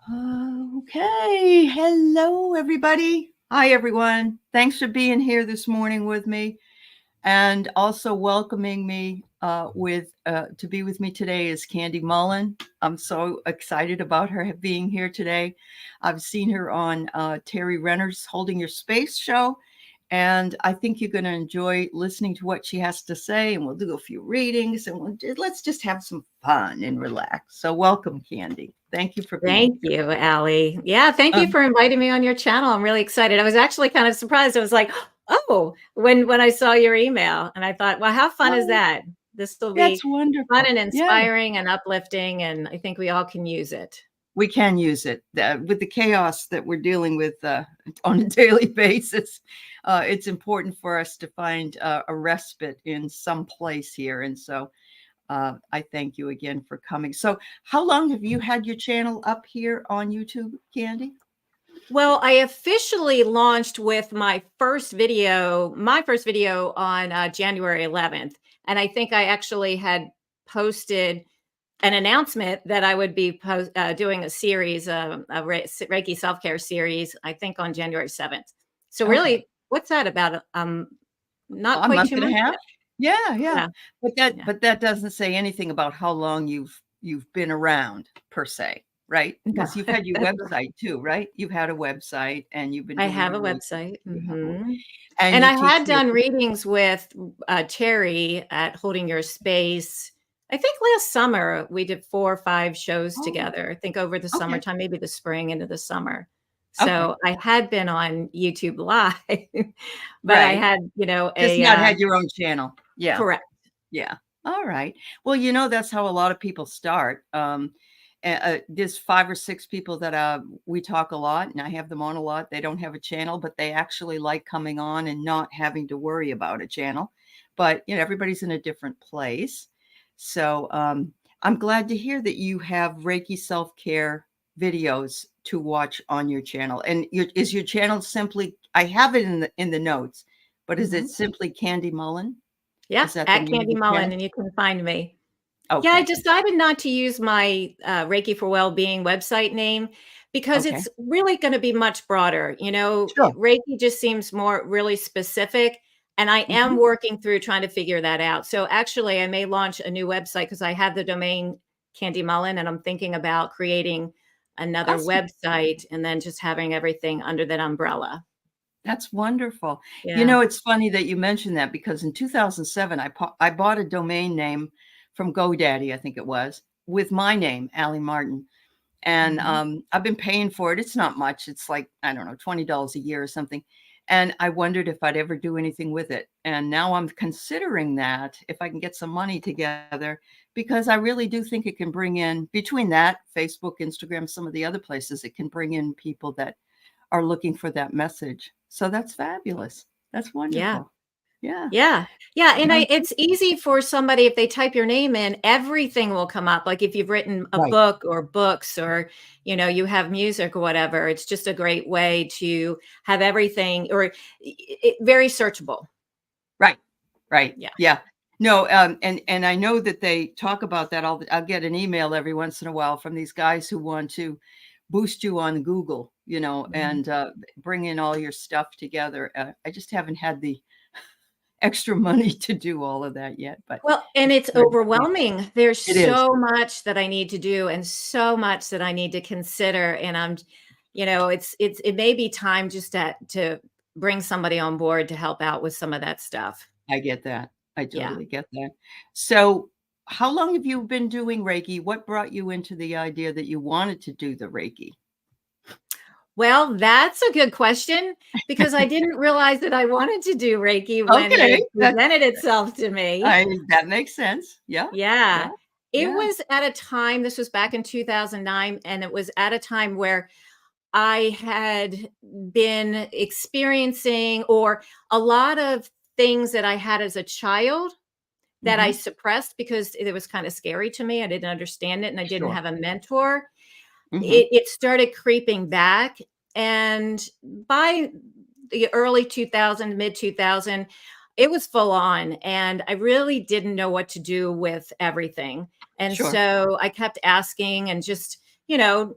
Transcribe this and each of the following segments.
Okay. Hello, everybody. Hi, everyone. Thanks for being here this morning with me, and also welcoming me to be with me today is Kandi Mullen. I'm so excited about her being here today. I've seen her on Terry Renner's Holding Your Space show, and I think you're going to enjoy listening to what she has to say. And we'll do a few readings, and let's just have some fun and relax. So, welcome, Kandi. Thank you for being Thank you, Aley. Yeah, thank you here. for inviting me on your channel. I'm really excited. I was actually kind of surprised. I was like, oh, when I saw your email, and I thought, well, how fun is Oh, that? This will that's be fun wonderful. and Yeah, inspiring and uplifting, and I think we all can use it. we can use it with the chaos that we're dealing with on a daily basis. It's important for us to find a respite in some place here. And so I thank you again for coming. So how long have you had your channel up here on YouTube, Kandi? Well, I officially launched with my first video on January 11th. And I think I actually had posted an announcement that I would be doing a series, a Reiki self-care series, I think on January 7th. So Okay. really, what's that about? Not A quite month 2 and a months half. yet. Yeah, yeah. Yeah, But that yeah. but that doesn't say anything about how long you've been around per se, right? No, Because you've had your that's right. website too, right? You've had a website and you've been I doing have a your Reiki. website. Yeah. And And you I teach had your done readings with Terry at Holding Your Space. I think last summer we did 4 or 5 shows Oh, together. I think over the okay. summertime, maybe the spring into the summer. Okay. So I had been on YouTube Live, but I Right. had, Just a not had your own channel. Yeah. correct. Yeah. All right. Well, that's how a lot of people start. There's 5 or 6 people that we talk a lot, and I have them on a lot. They don't have a channel, but they actually like coming on and not having to worry about a channel. But everybody's in a different place. So I'm glad to hear that you have Reiki self-care videos to watch on your channel. And is your channel simply? I have it in the notes, but is it Mhm. simply Kandi Mullen? Yeah, Is that the at name of Candy the Mullen, channel? and you can find me. Yeah, I Okay. decided not to use my Reiki for Wellbeing website name because Okay. it's really going to be much broader. Sure. Reiki just seems more really specific. And I am Mhm. working through trying to figure that out. So actually, I may launch a new website because I have the domain Candy Mullen, and I'm thinking about creating another Awesome. website and then just having everything under that umbrella. That's wonderful. Yeah. It's funny that you mentioned that because in 2007, I bought a domain name from GoDaddy, I think it was, with my name, Aley Martin. And Mhm. I've been paying for it. It's not much. It's like, I don't know, $20 a year or something. And I wondered if I'd ever do anything with it. And now I'm considering that if I can get some money together, because I really do think it can bring in, between that, Facebook, Instagram, some of the other places, it can bring in people that are looking for that message. So that's fabulous. That's Yeah. wonderful. Yeah. Yeah. Yeah, and Well, it's easy for somebody if they type your name in, everything will come up. Like if you've written a right, book or books or, you have music or whatever, it's just a great way to have everything or very searchable. right, right. Yeah. Yeah. No, and I know that they talk about that. I'll get an email every once in a while from these guys who want to boost you on Google, Mhm. and bring in all your stuff together. I just haven't had the extra money to do all of that yet, but Well, and it's it's very fun. overwhelming. There's It is. so much that I need to do and so much that I need to consider. And it may be time just to bring somebody on board to help out with some of that stuff. I get that. I Yeah. totally get that. So, how long have you been doing Reiki? What brought you into the idea that you wanted to do the Reiki? Well, that's a good question because I didn't realize that I wanted to do Reiki when Okay, it presented itself to me. that makes sense. Yeah, yeah, Yeah. It yeah. was at a time, this was back in 2009, and it was at a time where I had been experiencing or a lot of things that I had as a child that I Mhm. suppressed because it was kind of scary to me. I didn't understand it and I didn't Sure. have a mentor. Mhm. It started creeping back. And by the early 2000, mid 2000, it was full on. And I really didn't know what to do with everything. And Sure. so I kept asking and just, you know,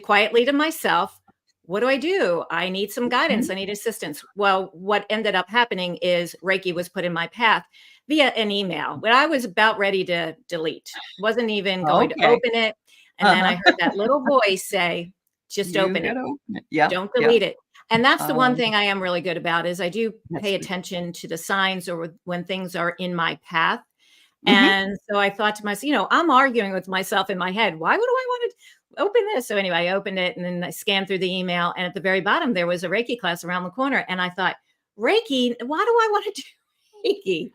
quietly to myself, what do? I need some guidance. I need assistance. Well, what ended up happening is Reiki was put in my path via an email, but I was about ready to delete, wasn't even going to Okay. open it. And then I heard that little voice say, just You open it. gotta open it. Yeah. Don't Yeah. delete it. And that's the one Um, thing I am really good about is I do that's pay good. attention to the signs or when things are in my path. Mhm. And so I thought to myself, I'm arguing with myself in my head. Why would I want to open this? So anyway, I opened it and then I scanned through the email. And at the very bottom, there was a Reiki class around the corner. And I thought, Reiki, why do I want to do Reiki?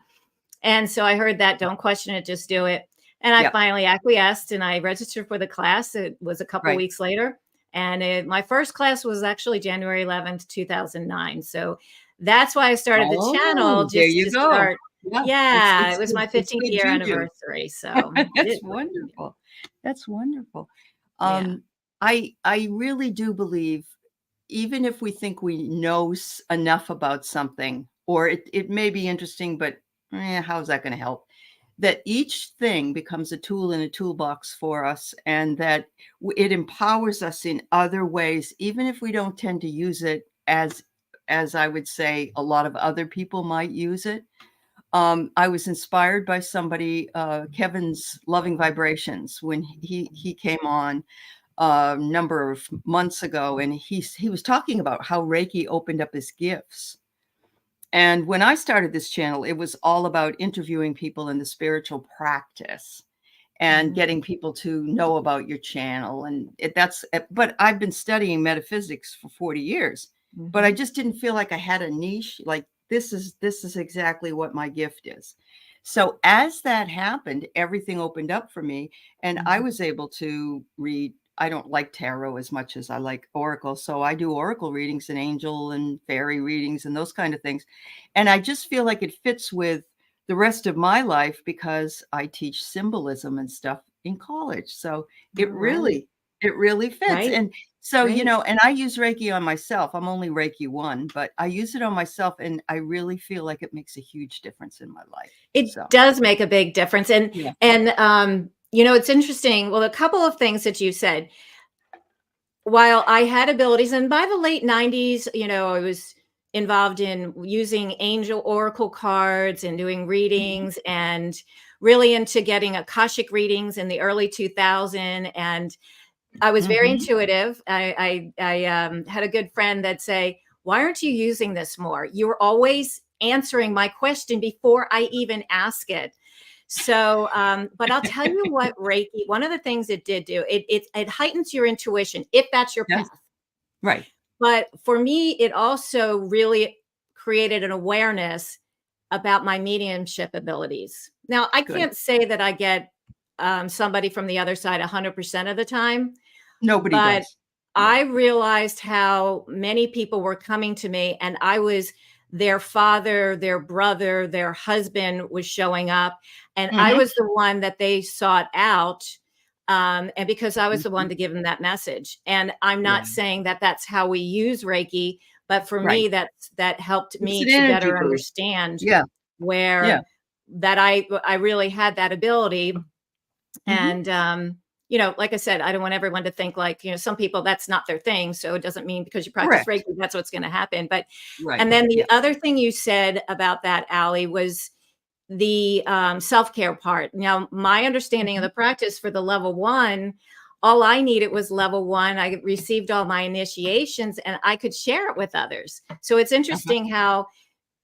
And so I heard that, don't question it, just do it. And I Yep. finally acquiesced and I registered for the class. It was a couple Right. weeks later. And my first class was actually January 11th, 2009. So that's why I started the channel, There just you to go. start. Yeah. Yeah, it was my It's 15th good year juju. anniversary. So That's wonderful. That's wonderful. yeah. I really do believe, even if we think we know enough about something, or it may be interesting, but how's that going to help? That each thing becomes a tool in a toolbox for us, and that it empowers us in other ways, even if we don't tend to use it as I would say a lot of other people might use it. I was inspired by somebody, Kevin's Loving Vibrations, when he came on a number of months ago, and he was talking about how Reiki opened up his gifts. And when I started this channel, it was all about interviewing people in the spiritual practice and Mhm. getting people to know about your channel. And but I've been studying metaphysics for 40 years, but I Mhm. just didn't feel like I had a niche. Like this is exactly what my gift is. So as that happened, everything opened up for me, and I Mhm. was able to read. I don't like tarot as much as I like oracle. So I do oracle readings and angel and fairy readings and those kind of things. And I just feel like it fits with the rest of my life because I teach symbolism and stuff in college. So All it right. really fits. Right. And so, Great. and I use Reiki on myself. I'm only Reiki 1, but I use it on myself and I really feel like it makes a huge difference in my life. It So, does make a big difference. And yeah. it's interesting. Well, a couple of things that you said. While I had abilities, and by the late 90s, I was involved in using angel oracle cards and doing Mhm. readings and really into getting Akashic readings in the early 2000s. And I was very Mhm. intuitive. I had a good friend that say, "Why aren't you using this more? You're always answering my question before I even ask it." So, but I'll tell you what, Reiki. One of the things it did do, it heightens your intuition if that's your Yes. path. Right. But for me, it also really created an awareness about my mediumship abilities. Now, I Good. can't say that I get somebody from the other side 100% of the time, Nobody but does. Yeah. I realized how many people were coming to me, and I was their father, their brother, their husband was showing up, and I Mhm. was the one that they sought out. And because I was the one Mhm. to give them that message. And I'm Yeah. not saying that that's how we use Reiki, but for Right. me, that helped It's me an to energy better boost. understand Yeah. Yeah. where that I really had that ability. Mhm. And like I said, I don't want everyone to think like, some people that's not their thing. So it doesn't mean because you practice Correct. Reiki, that's what's going to happen. But Right. and then the Yeah. other thing you said about that, Aley, was the self-care part. Now, my understanding of Mhm. the practice for the level one, all I needed was level one. I received all my initiations and I could share it with others. So it's Uh-huh. interesting how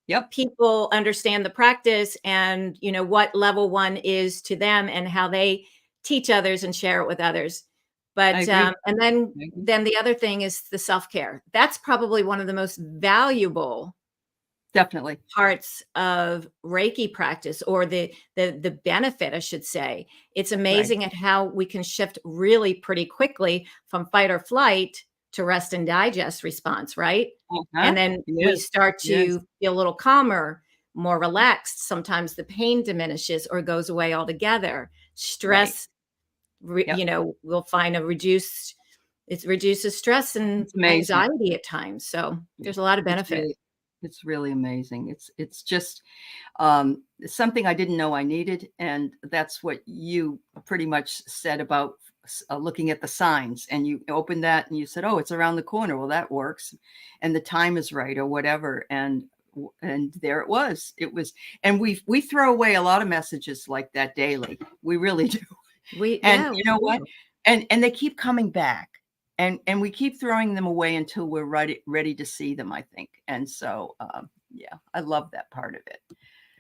Yep. people understand the practice and what level one is to them and how they teach others and share it with others. I But agree. and then I agree. then the other thing is the self-care. That's probably one of the most valuable Definitely. parts of Reiki practice, or the benefit, I should say. It's Right. amazing at how we can shift really pretty quickly from fight or flight to rest and digest response, right? And Uh-huh. then we Yes. start Yes. to feel a little calmer, more relaxed. Sometimes the pain diminishes or goes away altogether. Right. Stress, Yep. we'll find it reduces stress and It's amazing. anxiety at times. So Yeah. there's a lot of It's benefit. really it's really amazing. It's just something I didn't know I needed, and that's what you pretty much said about looking at the signs, and you opened that and you said, oh, it's around the corner. Well, that works. And the time is right or whatever. And there it was. And we throw away a lot of messages like that daily. We really do. And you know what? And they keep coming back. And we keep throwing them away until we're ready to see them, I think. And so, yeah, I love that part of it.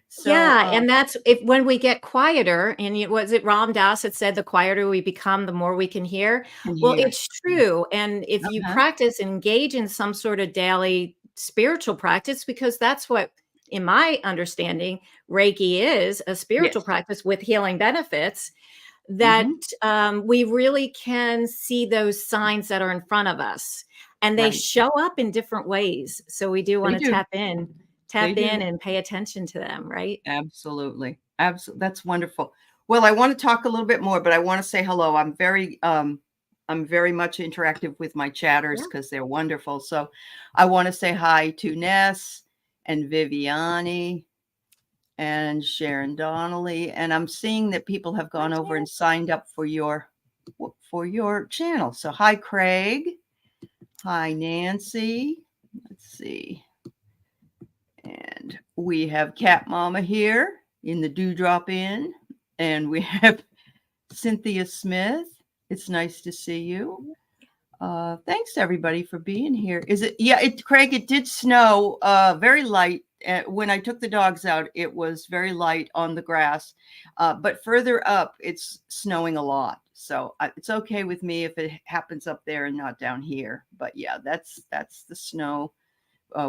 So, yeah, and that's when we get quieter, and was it Ram Dass that said the quieter we become, the more we can hear? Well, it's true. And if you practice, engage in some sort of daily spiritual practice, because that's what, in my understanding, Reiki is, a spiritual practice with healing benefits, that we really can see those signs that are in front of us, and they show up in different ways. So we do want to tap in and pay attention to them, right? Absolutely. Absolutely. That's wonderful. Well, I want to talk a little bit more, but I want to say hello. I'm very much interactive with my chatters because they're wonderful. So I want to say hi to Ness and Viviani and Sharon Donnelly. And I'm seeing that people have gone over and signed up for your channel. So hi, Craig. Hi, Nancy. Let's see. And we have Cat Mama here in the Dewdrop Inn. And we have Cynthia Smith. It's nice to see you. Thanks everybody for being here. Craig, it did snow very light. When I took the dogs out, it was very light on the grass. But further up, it's snowing a lot. So it's okay with me if it happens up there and not down here. But yeah, that's the snow.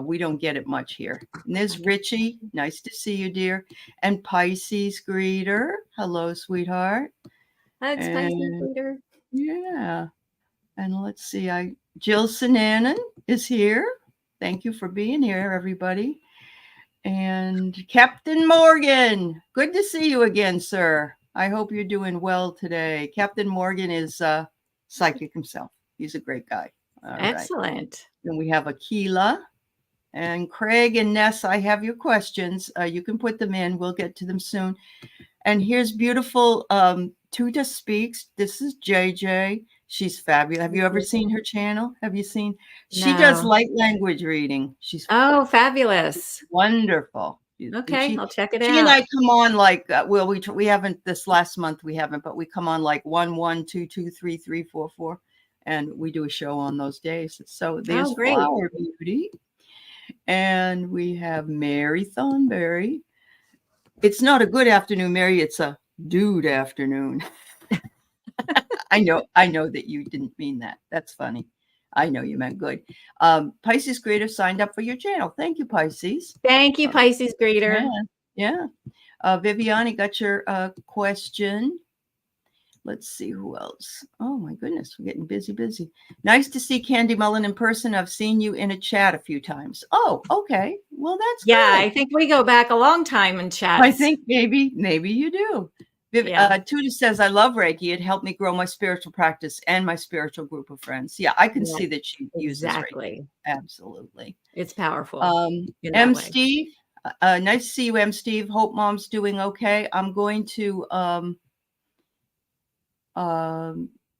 We don't get it much here. And there's Richie. Nice to see you, dear. And Pisces Greeter. Hello, sweetheart. That's Pisces Greeter. Yeah. And let's see. Jill Sinanan is here. Thank you for being here, everybody. And Captain Morgan. Good to see you again, sir. I hope you're doing well today. Captain Morgan is psychic himself. He's a great guy. All Excellent. Right. Then we have Akila. And Craig and Ness, I have your questions. You can put them in. We'll get to them soon. And here's beautiful Tuta Speaks. This is JJ. She's fabulous. Have you ever seen her channel? Have you seen? She does light language reading. She's fabulous. Wonderful. Okay, I'll check it out. She and I come on like, we haven't this last month. We haven't, but we come on like 1, 1, 2, 2, 3, 3, 4, 4. And we do a show on those days. So there's Flower Beauty. And we have Mary Thornberry. It's not a good afternoon, Mary. It's a dude afternoon. I know that you didn't mean that. That's funny. I know you meant good. Pisces Greeter signed up for your channel. Thank you, Pisces. Thank you, Pisces Greeter. Yeah. Viviani got your question. Let's see who else. Oh my goodness, we're getting busy. Nice to see Kandi Mullen in person. I've seen you in a chat a few times. Oh, okay. Well, that's good. I think we go back a long time in chats. I think maybe you do. Tuta says, I love Reiki. It helped me grow my spiritual practice and my spiritual group of friends. Yeah, I can see that she uses Reiki. Absolutely. It's powerful. Steve, nice to see you, M. Steve. Hope Mom's doing okay. I'm going to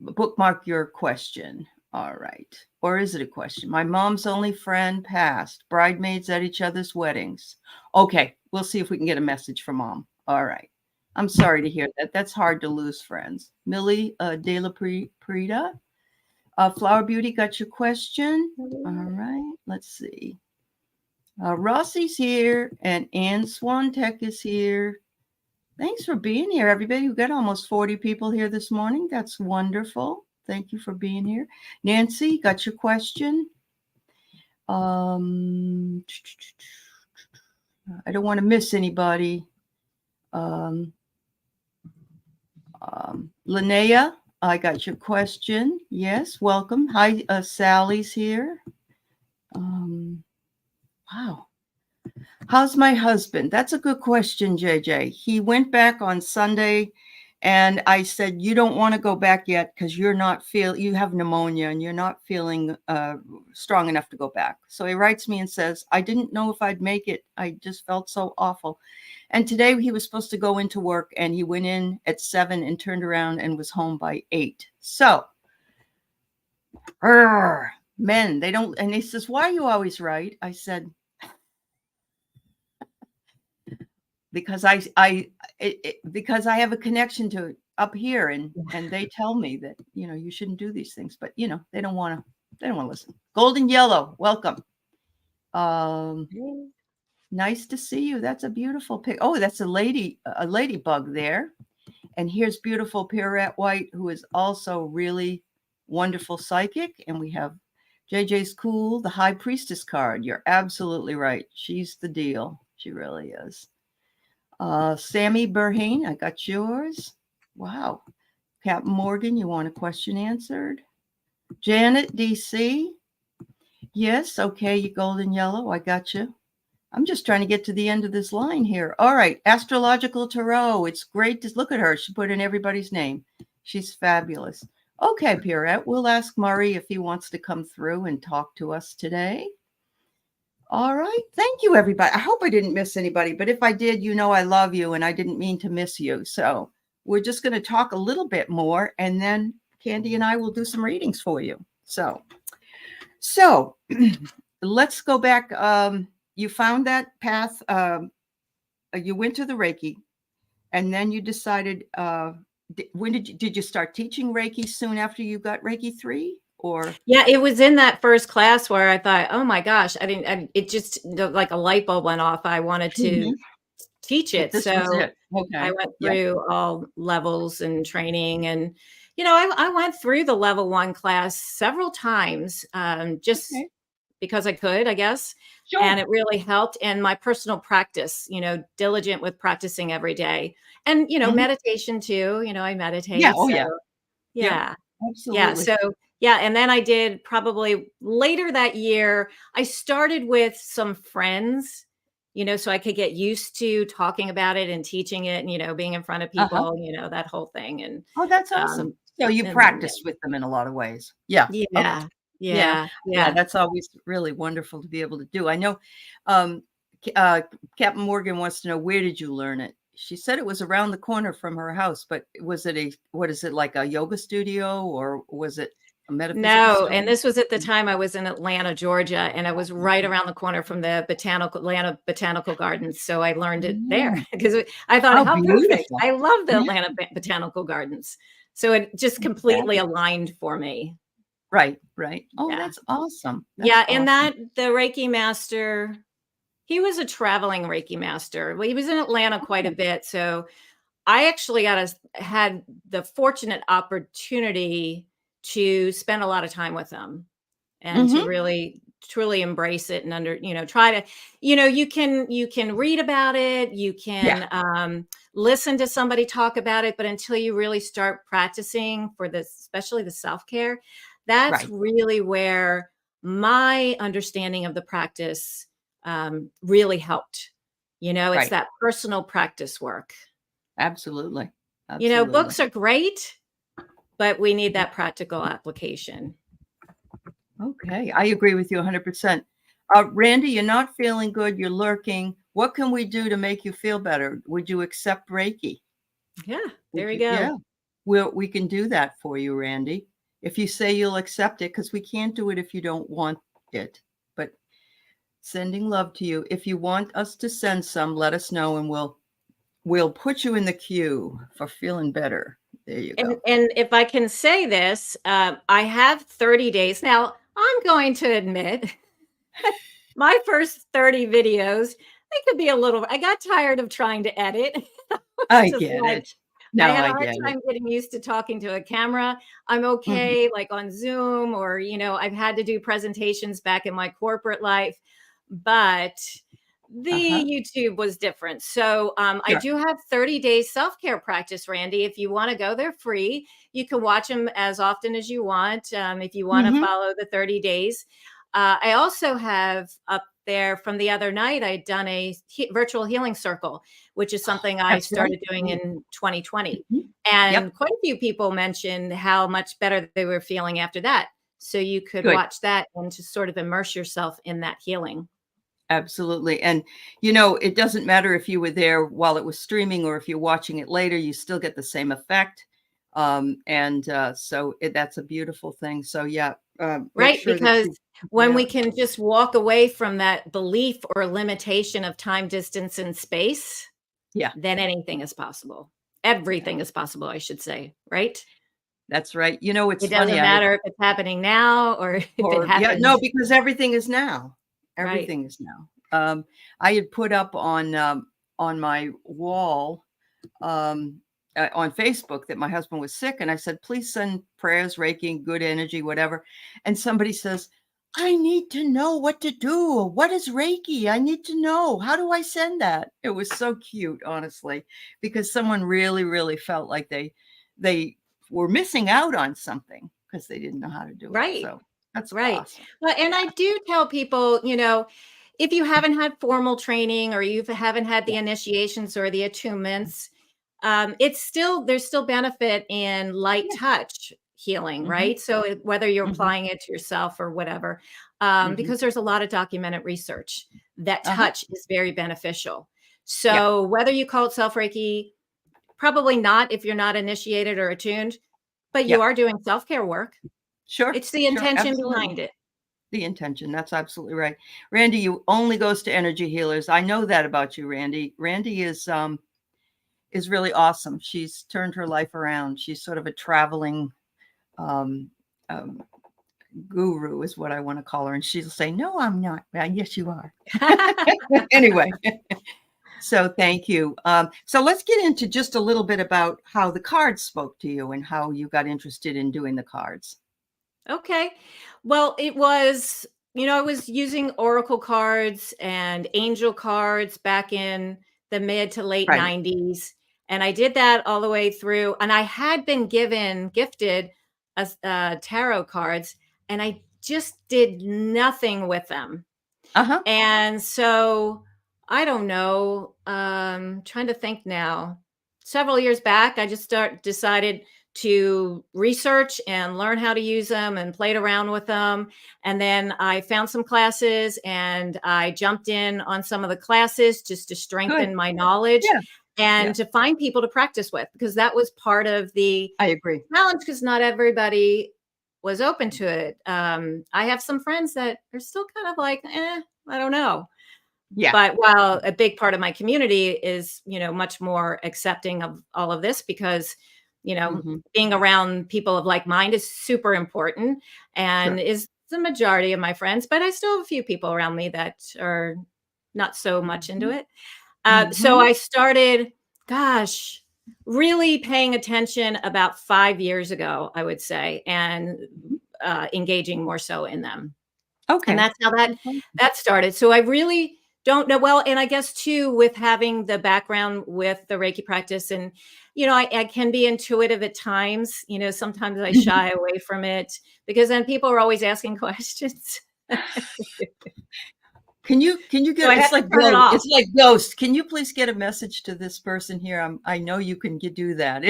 bookmark your question. All right. Or is it a question? My mom's only friend passed. Bridesmaids at each other's weddings. Okay. We'll see if we can get a message from Mom. All right. I'm sorry to hear that. That's hard to lose friends. Millie De La Prida. Flower Beauty got your question. All right. Let's see. Rossi's here and Ann Swantek is here. Thanks for being here, everybody. We've got almost 40 people here this morning. That's wonderful. Thank you for being here. Nancy, got your question? I don't want to miss anybody. Linnea, I got your question. Yes, welcome. Hi, Sally's here. Wow. How's my husband? That's a good question, JJ. He went back on Sunday and I said, you don't want to go back yet because you have pneumonia and you're not feeling strong enough to go back. So he writes me and says, I didn't know if I'd make it. I just felt so awful. And today he was supposed to go into work, and he went in at 7 and turned around and was home by 8. So, men, they don't. And he says, "Why are you always right?" I said, because because I have a connection to up here, and they tell me that, you shouldn't do these things, but they don't want to listen. Golden Yellow, welcome. Nice to see you. That's a beautiful pic. Oh, that's a ladybug there. And here's beautiful Pierrette White, who is also really wonderful psychic. And we have JJ's cool, the High Priestess card. You're absolutely right. She's the deal. She really is. Sammy Burhane, I got yours. Wow. Captain Morgan, you want a question answered? Janet DC. Yes, okay, you Golden Yellow, I got you. I'm just trying to get to the end of this line here. All right, Astrological Tarot. It's great to look at her. She put in everybody's name. She's fabulous. Okay, Pierrette, we'll ask Murray if he wants to come through and talk to us today. All right. Thank you, everybody. I hope I didn't miss anybody, but if I did, I love you and I didn't mean to miss you. So we're just going to talk a little bit more, and then Kandi and I will do some readings for you. So let's go back. You found that path. You went to the Reiki, and then you decided, when did you start teaching Reiki soon after you got Reiki 3? Or yeah, it was in that first class where I thought, oh my gosh, it just like a light bulb went off. I wanted to teach it. This was it. Okay. I went through all levels and training, and I went through the level 1 class several times, just because I could, I guess. Sure. And it really helped. And my personal practice, diligent with practicing every day, and meditation too. I meditate. Yeah. Oh, so, yeah. Absolutely. Yeah. So and then I did probably later that year, I started with some friends, so I could get used to talking about it and teaching it, and, being in front of people, that whole thing. And oh, that's awesome. So you practiced with them in a lot of ways. Yeah. Yeah. Okay. Yeah. That's always really wonderful to be able to do. I know Captain Morgan wants to know, where did you learn it? She said it was around the corner from her house, but was it like a yoga studio, or was it a metaphysics? No, and this was at the time I was in Atlanta, Georgia, and I was right around the corner from the Atlanta Botanical Gardens. So I learned it there because I thought, how perfect. I love the Atlanta Botanical Gardens. So it just completely aligned for me. Right. Oh, that's awesome. And the Reiki master, he was a traveling Reiki master. Well, he was in Atlanta quite a bit. So I actually had the fortunate opportunity to spend a lot of time with him, and to really truly embrace it, and try to, you can read about it, you can listen to somebody talk about it, but until you really start practicing for this, especially the self-care, that's really where my understanding of the practice really helped. It's that personal practice work. Absolutely. Books are great, but we need that practical application. Okay. I agree with you 100%. Randy, you're not feeling good. You're lurking. What can we do to make you feel better? Would you accept Reiki? Yeah, there we go. Yeah, we can do that for you, Randy. If you say you'll accept it, because we can't do it if you don't want it. But sending love to you. If you want us to send some, let us know, and we'll put you in the queue for feeling better. There you go. And if I can say this, I have 30 days. Now, I'm going to admit, my first 30 videos, they could be I got tired of trying to edit. I get it. No, I had a hard time getting used to talking to a camera. I'm okay, like on Zoom, or, I've had to do presentations back in my corporate life, but the YouTube was different. So I do have 30 days self-care practice, Randy. If you want to go, they're free. You can watch them as often as you want. If you want to follow the 30 days. I also have up there from the other night, I'd done a virtual healing circle, which is something I started doing in 2020. And quite a few people mentioned how much better they were feeling after that. So you could watch that and just sort of immerse yourself in that healing. Absolutely. And, you know, it doesn't matter if you were there while it was streaming or if you're watching it later, you still get the same effect. That's a beautiful thing. So, yeah, make Right, sure that because you, when yeah, we can just walk away from that belief or limitation of time, distance, and space, yeah, then anything is possible. yeah, Everything is possible, I should say, right? that's right. You know, it's It funny. doesn't matter if it's happening now or if it Yeah, no, happened. because everything is now. Right. Everything is now. I had put up on my wall, um, on Facebook that my husband was sick, and I said, "Please send prayers, Reiki, and good energy, whatever." And somebody says, "I need to know what to do. What is Reiki? I need to know. How do I send that?" It was so cute, honestly, because someone really, really felt like they were missing out on something because they didn't know how to do it. Right. So that's Right. awesome. Well, and Yeah, I do tell people, if you haven't had formal training or you haven't had yeah, the initiations or the attunements, there's still benefit in light yeah. touch healing, Hmm. right? So whether you're Hmm. applying it to yourself or whatever, Hmm. because there's a lot of documented research that Uh-huh. touch is very beneficial. Yeah, So whether you call it self Reiki, probably not if you're not initiated or attuned, but you yeah. are doing self care work. Sure, It's the sure, intention absolutely. behind it. The intention, that's absolutely right. Randy, you only goes to energy healers. I know that about you, Randy. Randy is really awesome. She's turned her life around. She's sort of a traveling um, um, guru, is what I want to call her. And she'll say, "No, I'm not." Well, yes, you are. Anyway, so thank you. So let's get into just a little bit about how the cards spoke to you and how you got interested in doing the cards. Okay. Well, it was, I was using oracle cards and angel cards back in the mid to late Right. 90s. And I did that all the way through. And I had been gifted tarot cards, and I just did nothing with them. Uh-huh. And so I don't know, trying to think now. Several years back, I just decided to research and learn how to use them and played around with them. And then I found some classes and I jumped in on some of the classes just to Good. strengthen my knowledge Yeah. and Yeah. to find people to practice with, because that was part of the I agree. challenge, because not everybody was open to it. I have some friends that are still kind of like, I don't know. Yeah. But while a big part of my community is, much more accepting of all of this, because, Mhm. being around people of like mind is super important and Sure. is the majority of my friends. But I still have a few people around me that are not so much into Mhm. it. So Mhm. I started, gosh, really paying attention about 5 years ago, I would say, and Mhm. engaging more so in them. And Okay. that's how that started. So I really don't know. Well, and I guess too, with having the background with the Reiki practice, and I can be intuitive at times. Sometimes I shy away from it because then people are always asking questions. Can you So get I have it's to like turn it ghost. off. It's like ghost. Can you please get a message to this person here? I know you can do that.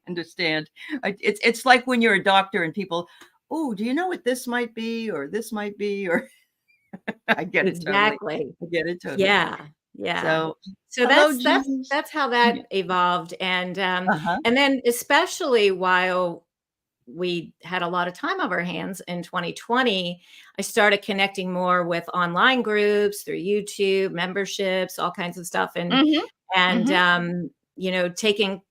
Understand. It's like when you're a doctor and people, "Oh, do you know what this might be or this might be?" Or I get it totally. Exactly. I get it totally. Yeah, yeah. So, So hello, that's James. that's how that Yeah. evolved, and Uh-huh. then especially while we had a lot of time on our hands in 2020, I started connecting more with online groups through YouTube, memberships, all kinds of stuff, and Mhm. and Mhm. um, taking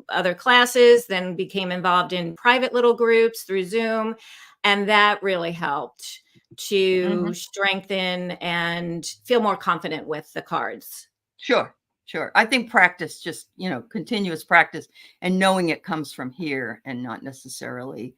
other classes, then became involved in private little groups through Zoom. And that really helped to Mhm. strengthen and feel more confident with the cards. Sure, sure. I think practice, just, continuous practice and knowing it comes from here and not necessarily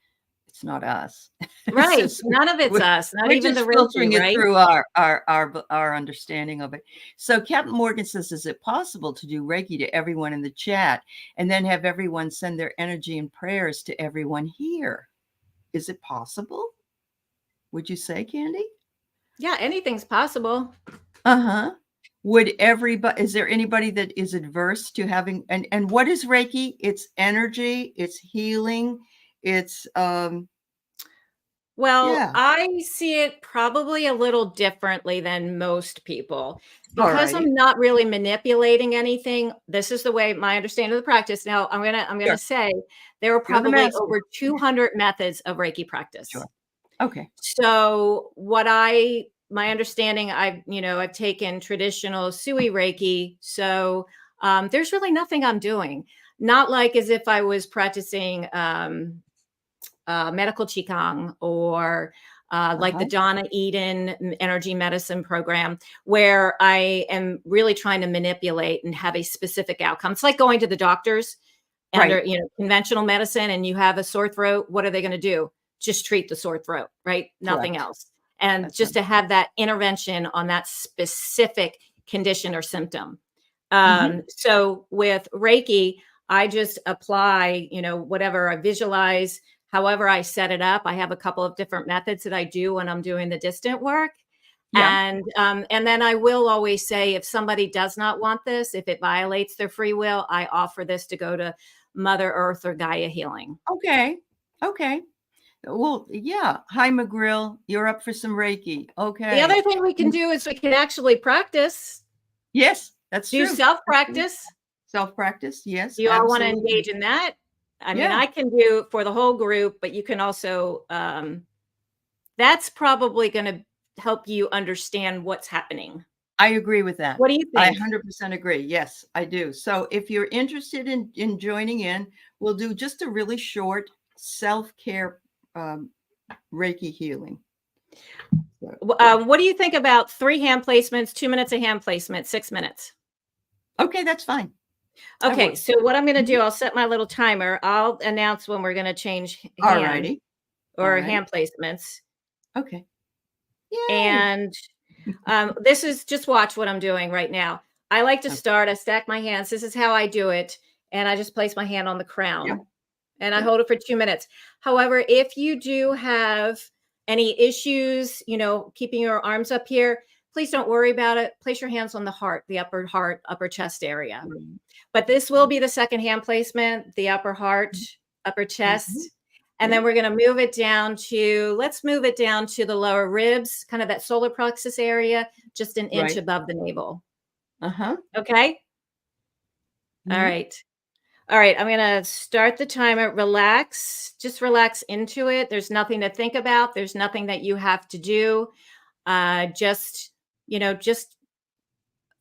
it's not us. It's Right. just None of it's we're us, not we're even the just Reiki, filtering it right? through our understanding of it. So Captain Morgan says, "Is it possible to do Reiki to everyone in the chat and then have everyone send their energy and prayers to everyone here? Is it possible?" Would you say, Candy? Yeah, anything's possible. Uh-huh. Would everybody is there anybody that is adverse to having and what is Reiki? It's energy, it's healing, it's Well, Yeah. I see it probably a little differently than most people All because righty. I'm not really manipulating anything. This is the way my understanding of the practice. Now, I'm Sure. gonna say there are You're the probably master. over 200 methods of Reiki Sure. practice. Okay. So, my understanding, I've taken traditional Sui Reiki, so there's really nothing I'm doing. Not like as if I was practicing medical qigong or like the Uh-huh. Donna Eden energy medicine program, where I am really trying to manipulate and have a specific outcome. It's like going to the doctors under, Right. conventional medicine, and you have a sore throat. What are they going to do? Just treat the sore throat, right? Nothing Correct. else. And That's right. just to have that intervention on that specific condition or symptom. Mhm. So with Reiki, I just apply, whatever I visualize, however I set it up. I have a couple of different methods that I do when I'm doing the distant work. Yeah. And then I will always say, if somebody does not want this, if it violates their free will, I offer this to go to Mother Earth or Gaia Healing. Okay. Okay. Well, yeah. Hi, McGrill. You're up for some Reiki. The Okay. other thing we can do is we can actually practice, Yes, that's do true. self That's true. practice. Self-practice. Yes, Do you all want to absolutely. engage in that? I mean, Yeah, I can do for the whole group, but you can also, that's probably going to help you understand what's happening. I agree with that. What do you I think? 100% agree. Yes, I do. So if you're interested in joining in, we'll do just a really short self-care um, Reiki healing. So, What do you think about 3 hand placements, 2 minutes of hand placement, 6 minutes? okay, that's fine. That Okay, works. so what I'm going to Mhm. do, I'll set my little timer. I'll announce when we're going to change All hands righty. All or right. hand placements. Okay. Yay. And this is just watch what I'm doing right now. I like to Oh, start, I stack my hands. This is how I do it. And I just place my hand on the yeah. crown and I Yeah. hold it for 2 minutes. However, if you do have any issues, keeping your arms up here, please don't worry about it. Place your hands on the heart, upper chest area. Right. But this will be the second hand placement, the upper heart, upper Mhm. chest. And Yeah. then we're going to let's move it down to the lower ribs, kind of that solar plexus area, just an inch Right. above the navel. Uh-huh. Okay. All Mhm. right. All right. I'm going to start the timer. Relax. Just relax into it. There's nothing to think about. There's nothing that you have to do. Just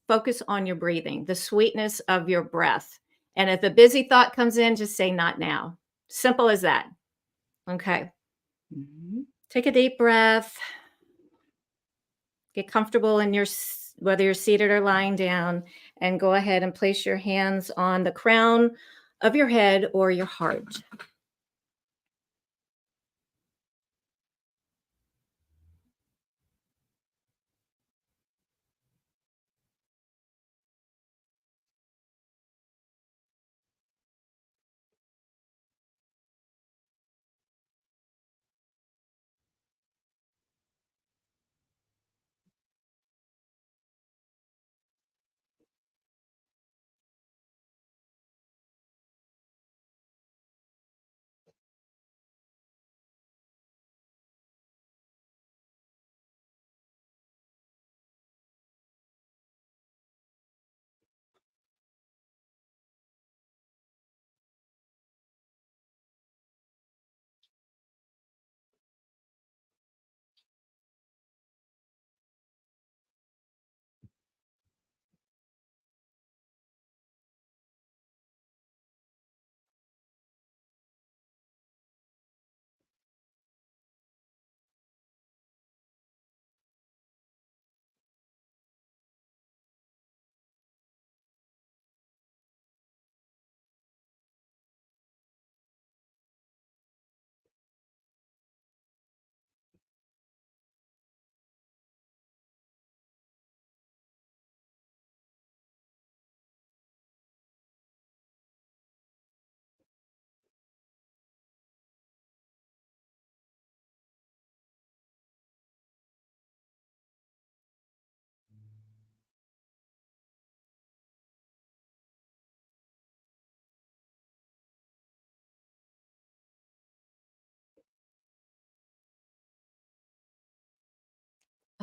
focus on your breathing, the sweetness of your breath. And if a busy thought comes in, just say, not now. Simple as that. Okay. Mhm. Take a deep breath. Get comfortable in whether you're seated or lying down, and go ahead and place your hands on the crown of your head or your heart.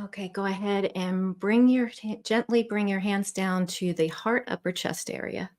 Okay, go ahead and gently bring your hands down to the heart upper chest area.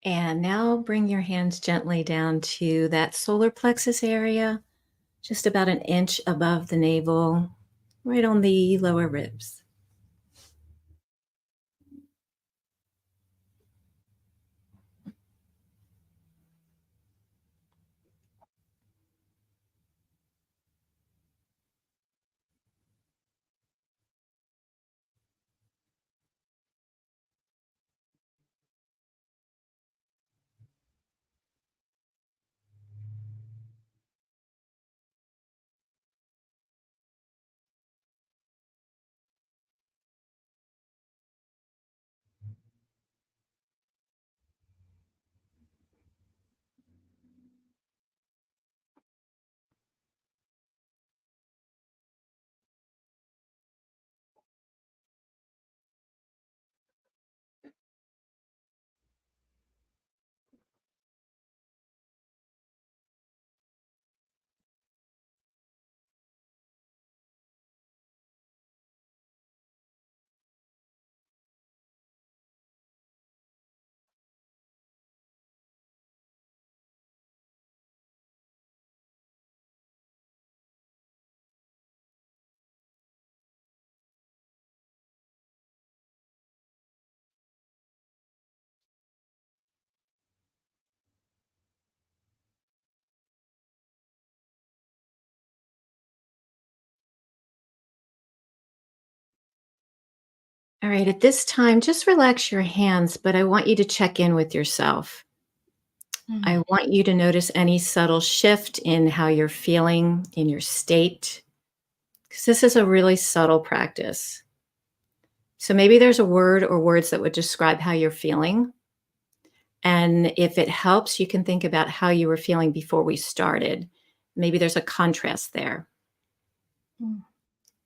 And now bring your hands gently down to that solar plexus area, just about an inch above the navel, right on the lower ribs. All right, at this time, just relax your hands, but I want you to check in with yourself. I want you to notice any subtle shift in how you're feeling in your state, because this is a really subtle practice. So maybe there's a word or words that would describe how you're feeling. And if it helps, you can think about how you were feeling before we started. Maybe there's a contrast there. Mm.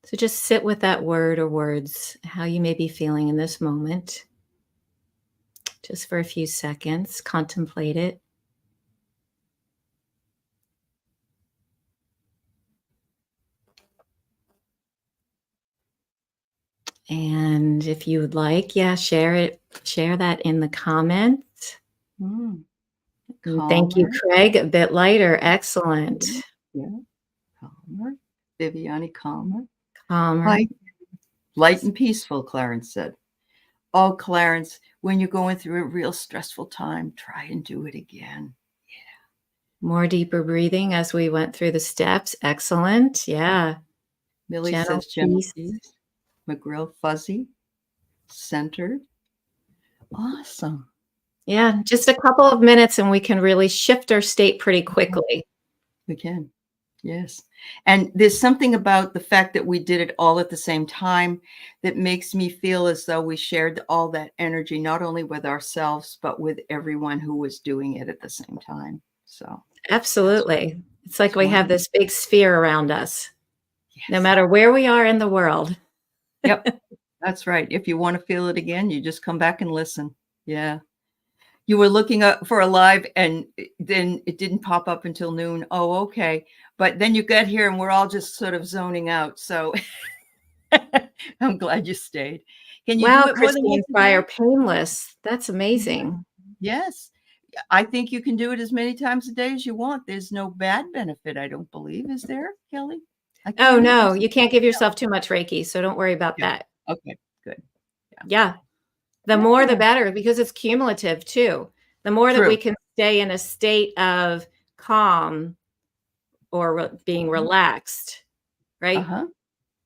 So just sit with that word or words, how you may be feeling in this moment, just for a few seconds. Contemplate it. And if you would like, yeah, share that in the comments. Mm. And thank you, Calmer. Craig. A bit lighter. Excellent. Yeah. Calmer. Viviani, calmer. Calmer. Hi. Light and peaceful, Clarence said. Oh, Clarence, when you're going through a real stressful time, try and do it again. More deeper breathing as we went through the steps. Excellent. Yeah. Millie Gentle says gentle peace. peace. McGrill, fuzzy. Centered. Awesome. Yeah, just a couple of minutes and we can really shift our state pretty quickly. We can. Yes. And there's something about the fact that we did it all at the same time that makes me feel as though we shared all that energy, not only with ourselves, but with everyone who was doing it at the same time. So Absolutely. It's like that's we have wonderful. this big sphere around us, no Yes. matter where we are in the world. Yep. That's right. If you want to feel it again, you just come back and listen. Yeah. You were looking up for a live and then it didn't pop up until noon. Oh, okay. But then you got here and we're all just sort of zoning out. So I'm glad you stayed. Can you do Wow, it more than Christine once a Fryer, day? painless. That's Yeah. amazing. Yes. I think you can do it as many times a day as you want. There's no bad benefit, I don't believe. Is there, Kelly? I Oh, can't even no, see. you can't give yourself too much Reiki, so don't worry about Yeah. that. Okay, good. Yeah, the more the Yeah. better because it's cumulative too. The more that we True. can stay in a state of calm or being Mhm. relaxed, right? Uh-huh.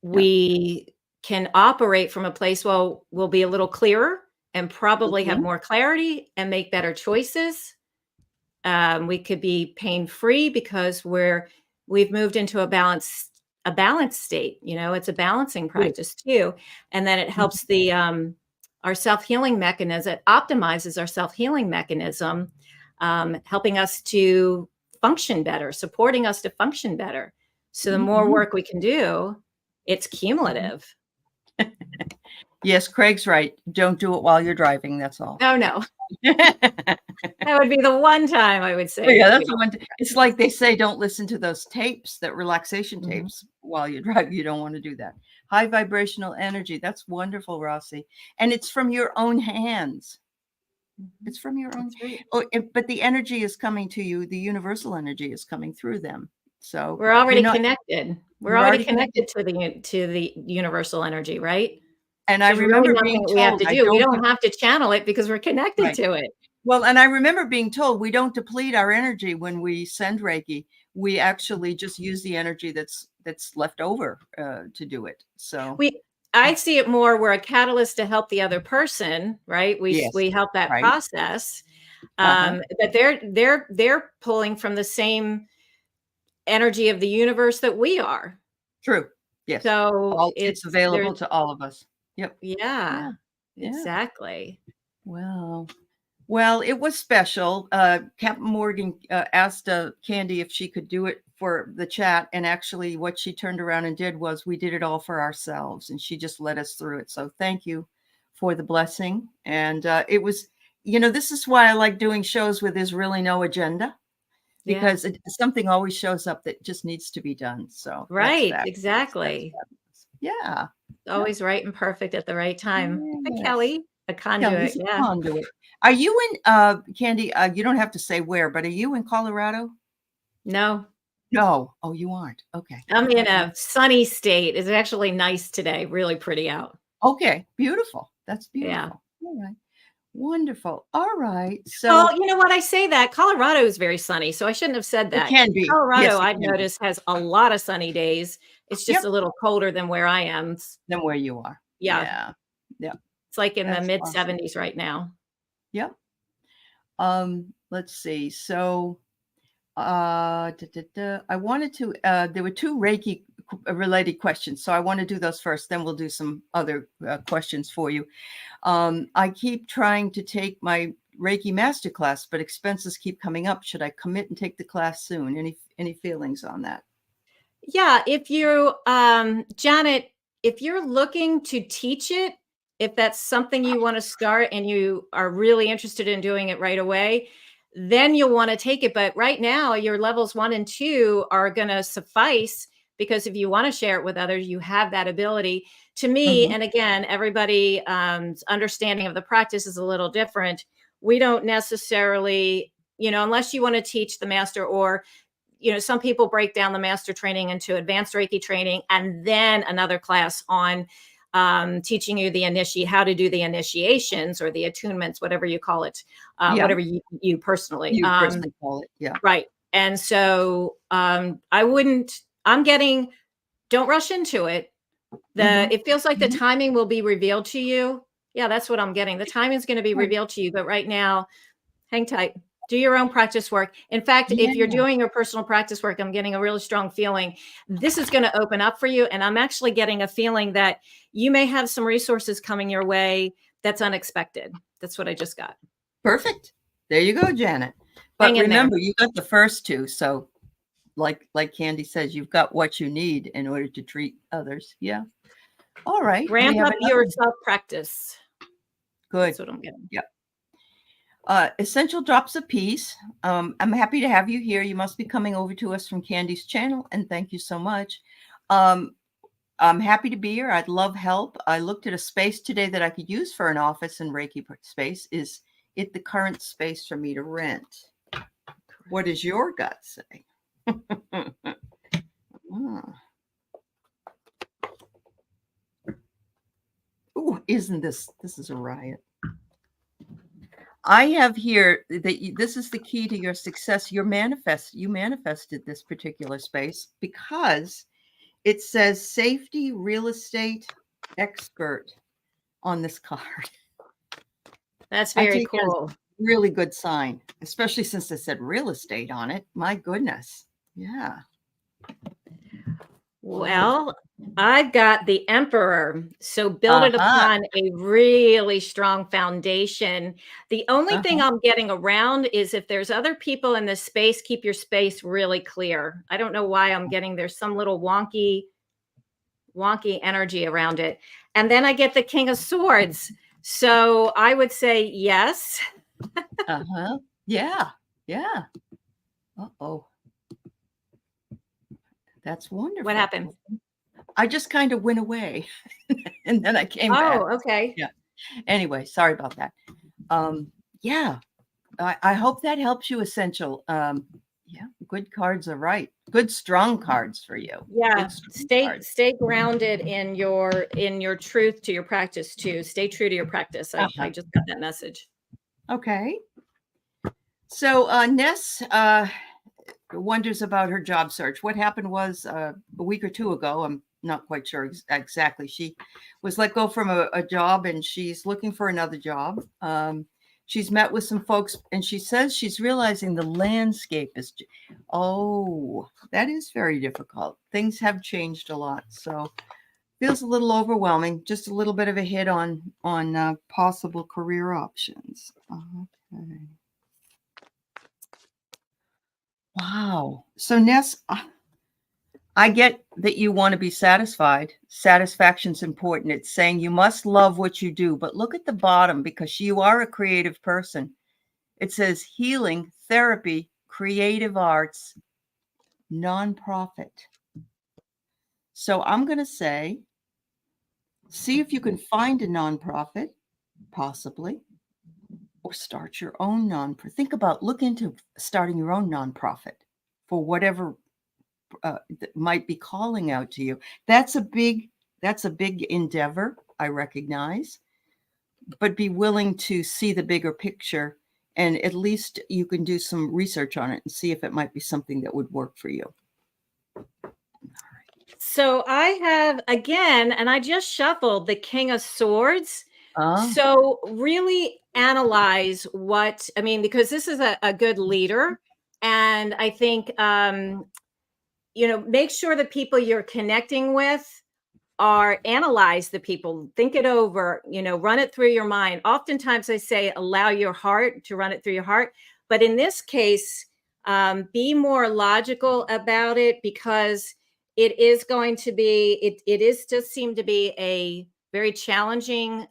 Yeah. We can operate from a place where we'll be a little clearer and probably have Mhm. more clarity and make better choices. We could be pain free because we've moved into a balanced state. You know, it's a balancing Good. practice too, and then it Mhm. helps the our self healing mechanism. It optimizes our self healing mechanism, helping us to function better, supporting us to function better. So the more Mhm. work we can do, it's Mhm. cumulative. Yes, Craig's right. Don't do it while you're driving, that's all. Oh no, that would be the one time I would Well, say yeah, we that's the don't. one it's like they say don't listen to those tapes, that relaxation Mhm. tapes while you drive. You don't wanna do that. High vibrational energy, that's wonderful, Rossi, and it's from your own hands. Mhm. It's from your own That's right. but the energy is coming to you, the universal energy is coming through them. So, We're you're already not connected. We're you're already already connected, connected to the universal energy, right? and I There's really remember nothing being that we have told, to I do. We don't don't de have to channel it because we're connected right. to it. Well, and I remember being told we don't deplete our energy when we send Reiki. We actually just use the energy that's left over, to do it. So We I see it more we're a catalyst to help the other person, right? yes, We help that right. process. Uh-huh. But they're pulling from the same energy of the universe that we are. True. Yes. So All it's available to all of us. Yep. yeah, Yeah. Yeah. exactly. Well, well, it was special. Captain Morgan asked Kandi if she could do it for the chat. And actually, what she turned around and did was we did it all for ourselves. And she just led us through it. So thank you for the blessing. And it was, this is why I like doing shows where there's really no agenda Yeah. because something always shows up that just needs to be done. So that's Right, fabulous. That's exactly. fabulous. Yeah. Yep. Always right and perfect at the right time. Hi, Yes. Kelly. A Kelly's conduit, a yeah. conduit. Are you in, Kandi, you don't have to say where, but are you in Colorado? No, No. Oh, you aren't. Okay. I I'm in thought you a sunny state. It's actually nice today, really pretty out. okay, beautiful. That's Yeah. beautiful. All right. Wonderful. All right. Well, So you know what? I say that Colorado is very sunny, so I shouldn't have said it that. can be. Colorado, Yes, it I've can be. noticed, has a lot of sunny days. It's just Yep. a little colder than where I am. Than where you are. Yeah, Yeah. Yep. it's like in the That's mid awesome. 70s right now. Yep. Let's see. So I wanted to, there were two Reiki related questions. So I want to do those first, then we'll do some other questions for you. I keep trying to take my Reiki masterclass, but expenses keep coming up. Should I commit and take the class soon? Any feelings on that? Yeah, if you Janet, if you're looking to teach it, if that's something you want to start and you are really interested in doing it right away, then you'll want to take it. But right now, your levels 1 and 2 are going to suffice because if you want to share it with others, you have that ability. To me, Hmm. and again, everybody understanding of the practice is a little different. We don't necessarily, unless you want to teach the master or some people break down the master training into advanced Reiki training and then another class on teaching you how to do the initiations or the attunements, whatever you call it, Yeah, whatever you personally. you personally call it. Yeah. Right. And so I'm getting, don't rush into it. Hmm. It feels like the Hmm. timing will be revealed to you Yeah, that's what I'm getting. The timing is going to be revealed to you, but right now, hang tight. Do your own practice work. In fact, Yeah. if you're doing your personal practice work, I'm getting a really strong feeling this is going to open up for you. And I'm actually getting a feeling that you may have some resources coming your way that's unexpected. That's what I just got. Perfect. There you go, Janet. But Hang in there. remember, you got the first two. So like Kandi says, you've got what you need in order to treat others. Yeah. All right. We Ramp have up another. your self-practice. Good. That's what I'm getting. Yep. Essential Drops of Peace. I'm happy to have you here. You must be coming over to us from Kandi's channel, and thank you so much. I'm happy to be here. I'd love help. I looked at a space today that I could use for an office and Reiki space. Is it the current space for me to rent? What does your gut say? Ooh, isn't this is a riot. I have here that this is the key to your success. You manifested this particular space because it says safety real estate expert on this card. That's very cool. Really good sign, especially since it said real estate on it. My goodness. Yeah. Well, I've got the Emperor. So build it upon a really strong foundation. The only thing I'm getting around is if there's other people in this space, keep your space really clear. I don't know why I'm getting there's some little wonky energy around it. And then I get the King of Swords. So I would say yes. Yeah. Yeah. Uh-oh. That's wonderful. What happened? I just kind of went away and then I came back. Oh, okay. Yeah. Anyway, sorry about that. Yeah. I hope that helps you, Essential. Yeah, good cards are right. Good strong cards for you. Yeah. Stay grounded in your truth to your practice too. Stay true to your practice. I just got that message. Okay. So Ness wonders about her job search. What happened was a week or two ago, I'm not quite sure exactly. She was let go from a job and she's looking for another job. She's met with some folks and she says she's realizing the landscape is, that is very difficult. Things have changed a lot. So feels a little overwhelming, just a little bit of a hit on possible career options. Okay. Wow. So Ness, I get that you want to be satisfied. Satisfaction's important. It's saying you must love what you do, but look at the bottom because you are a creative person. It says healing, therapy, creative arts, nonprofit. So I'm going to say, see if you can find a nonprofit, possibly, or start your own nonprofit. Look into starting your own nonprofit for whatever that might be calling out to you. That's a big endeavor, I recognize, but be willing to see the bigger picture, and at least you can do some research on it and see if it might be something that would work for you. So I have again, and I just shuffled the King of Swords. So really analyze because this is a good leader. And I think, make sure the people you're connecting with analyze the people, think it over, run it through your mind. Oftentimes I say, allow your heart to run it through your heart. But in this case, be more logical about it because it is going to be, just seem to be a very challenging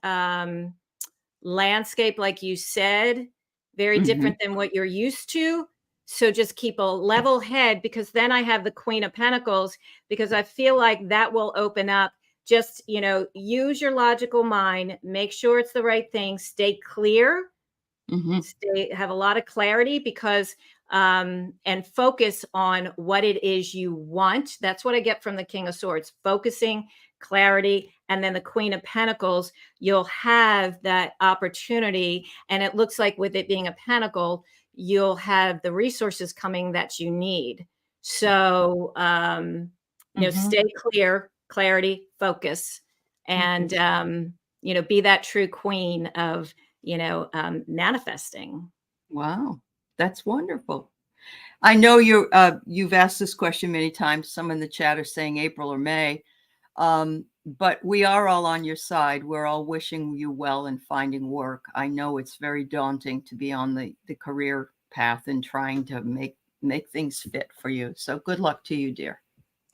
landscape, like you said, very different than what you're used to. So just keep a level head because then I have the Queen of Pentacles because I feel like that will open up. Just, use your logical mind, make sure it's the right thing, stay clear, have a lot of clarity because and focus on what it is you want. That's what I get from the King of Swords, focusing, clarity, and then the Queen of Pentacles, you'll have that opportunity. And it looks like with it being a pentacle, you'll have the resources coming that you need. So, stay clear, clarity, focus, and, be that true queen of, manifesting. Wow, that's wonderful. I know you've asked this question many times. Some in the chat are saying April or May. But we are all on your side. We're all wishing you well in finding work. I know it's very daunting to be on the career path and trying to make things fit for you. So good luck to you, dear.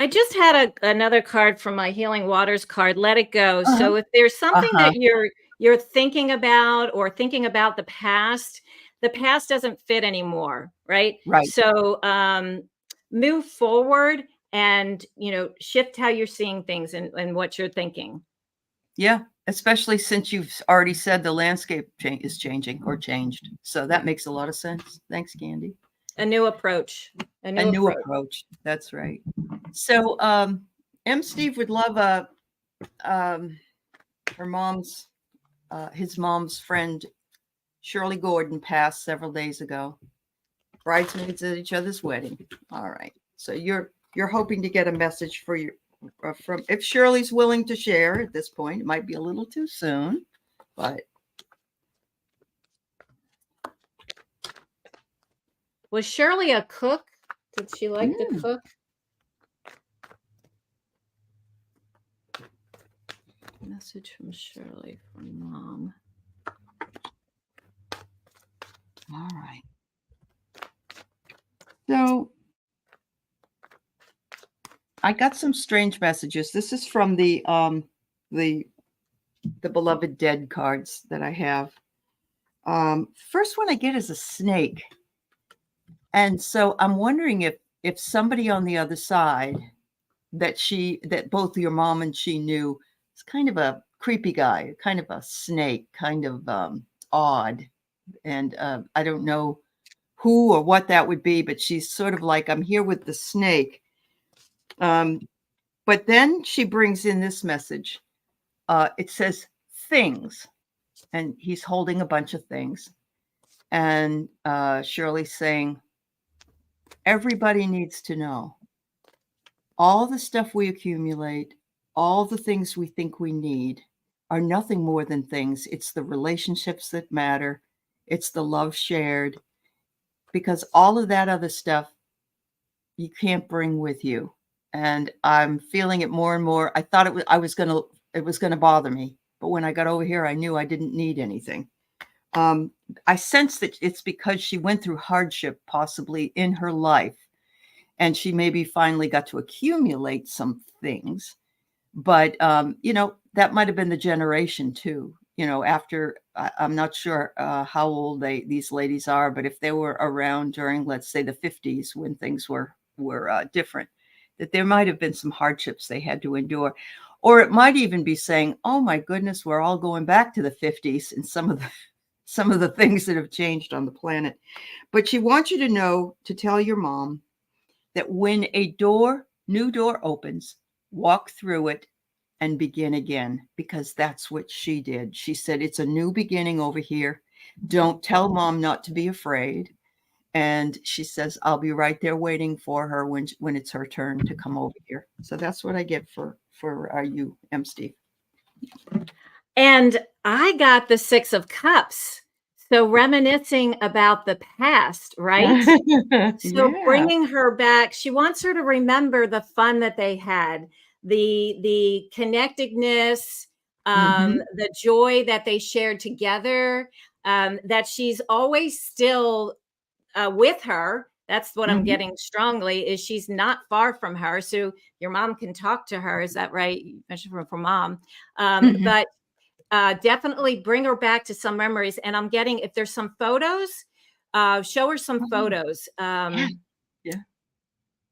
I just had another card from my Healing Waters card, Let It Go. So if there's something that you're thinking about, or thinking about the past doesn't fit anymore, right? Right. So move forward and, shift how you're seeing things and what you're thinking. Yeah, especially since you've already said the landscape is changing or changed. So that makes a lot of sense. Thanks, Kandi. A new approach. A new approach. That's right. So M. Steve would love her mom's his mom's friend Shirley Gordon passed several days ago. Bridesmaids at each other's wedding. All right. So you're hoping to get a message for your from, if Shirley's willing to share at this point. It might be a little too soon, but was Shirley a cook? Did she like to cook? Message from Shirley from Mom. All right. So I got some strange messages. This is from the beloved dead cards that I have. First one I get is a snake. And so I'm wondering if somebody on the other side that both your mom and she knew is kind of a creepy guy, kind of a snake, kind of odd. And I don't know who or what that would be, but she's sort of like, I'm here with the snake. But then she brings in this message. It says things, and he's holding a bunch of things. And Shirley's saying, everybody needs to know all the stuff we accumulate, all the things we think we need are nothing more than things. It's the relationships that matter. It's the love shared, because all of that other stuff you can't bring with you. And I'm feeling it more and more. I thought it was going to bother me, but when I got over here, I knew I didn't need anything. I sense that it's because she went through hardship possibly in her life, and she maybe finally got to accumulate some things. But, that might have been the generation too. After, I'm not sure how old these ladies are, but if they were around during, let's say, the 50s when things were different, that there might have been some hardships they had to endure. Or it might even be saying, oh my goodness, we're all going back to the 50s and some of the things that have changed on the planet. But she wants you to know, to tell your mom that when a new door opens, walk through it and begin again, because that's what she did. She said, it's a new beginning over here. Don't tell mom not to be afraid. And she says, I'll be right there waiting for her when it's her turn to come over here. So that's what I get for you, M. Steve. And I got the 6 of Cups. So reminiscing about the past, right? So bringing her back, she wants her to remember the fun that they had, the connectedness, the joy that they shared together, that she's always still with her. That's what I'm getting strongly, is she's not far from her. So your mom can talk to her. Is that right? You mentioned from mom. But definitely bring her back to some memories. And I'm getting, if there's some photos, show her some photos.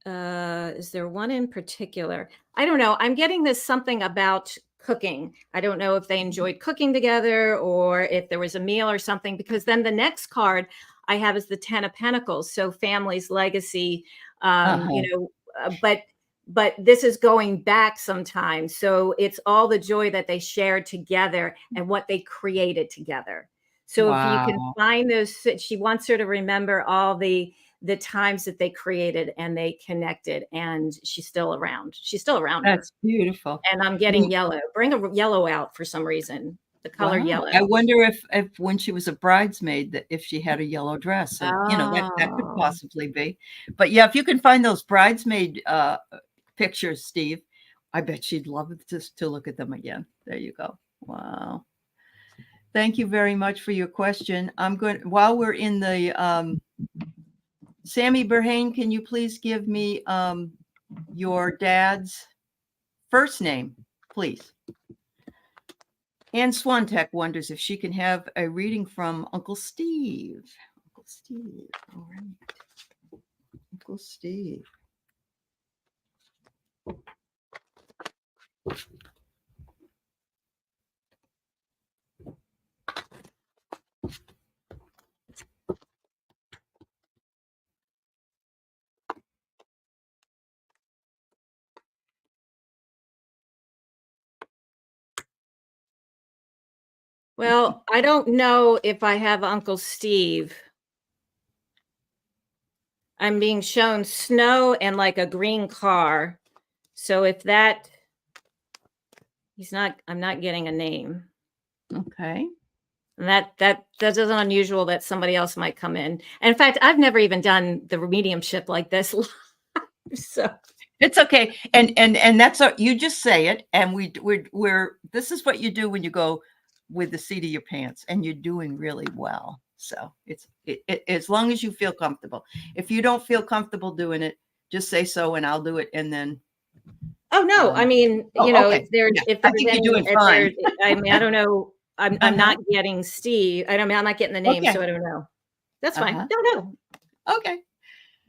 Is there one in particular? I don't know. I'm getting this something about cooking. I don't know if they enjoyed cooking together or if there was a meal or something, because then the next card I have is the 10 of Pentacles. So family's legacy, but this is going back sometimes. So it's all the joy that they shared together and what they created together. So if you can find those, she wants her to remember all the times that they created and they connected, and she's still around. She's still around. That's beautiful. And I'm getting yellow. Bring a yellow out for some reason. the color Wow. yellow. I wonder if when she was a bridesmaid, that if she had a yellow dress. So, that could Oh. possibly be. But yeah, if you can find those bridesmaid pictures, Steve, I bet she'd love to look at them again. There you go. Wow. Thank you very much for your question. I'm going, while we're in the Sammy Berhane, can you please give me your dad's first name, please? Ann Swantek wonders if she can have a reading from Uncle Steve. Uncle Steve. All right. Uncle Steve. Well, I don't know if I have Uncle Steve. I'm being shown snow and like a green car. So if that, I'm not getting a name. Okay. And that is unusual that somebody else might come in. And in fact, I've never even done the mediumship like this. So it's okay. And that's you just say it. And we're this is what you do when you go with the seat of your pants, and you're doing really well. So it's as long as you feel comfortable. If you don't feel comfortable doing it, just say so and I'll do it. And then oh no, I mean, okay. if there's I think you're doing fine. I mean, I don't know. I'm not getting Steve. I'm not getting the name, so I don't know. That's fine. No. Okay.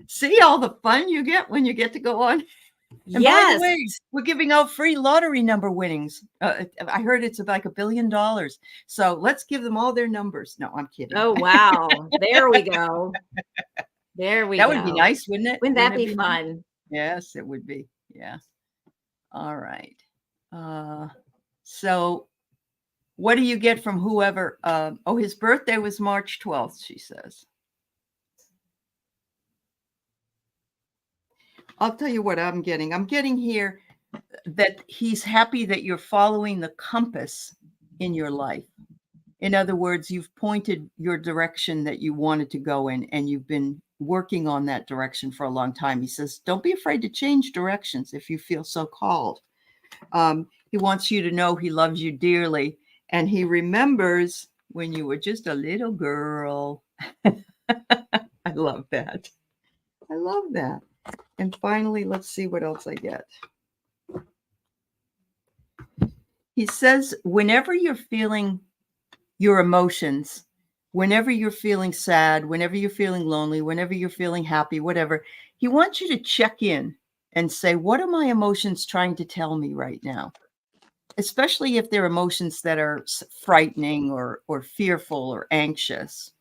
See all the fun you get when you get to go on. And by the way, we're giving out free lottery number winnings. I heard it's like $1 billion. So let's give them all their numbers. No, I'm kidding. Oh, wow. There we go. There we go. That would be nice, wouldn't it? Wouldn't that be fun? Nice? Yes, it would be. Yeah. All right. So what do you get from whoever? His birthday was March 12th, she says. I'll tell you what I'm getting. I'm getting here that he's happy that you're following the compass in your life. In other words, you've pointed your direction that you wanted to go in, and you've been working on that direction for a long time. He says, don't be afraid to change directions if you feel so called. He wants you to know he loves you dearly, and he remembers when you were just a little girl. I love that. I love that. And finally, let's see what else I get. He says, whenever you're feeling your emotions, whenever you're feeling sad, whenever you're feeling lonely, whenever you're feeling happy, whatever, he wants you to check in and say, what are my emotions trying to tell me right now? Especially if they're emotions that are frightening or fearful or anxious.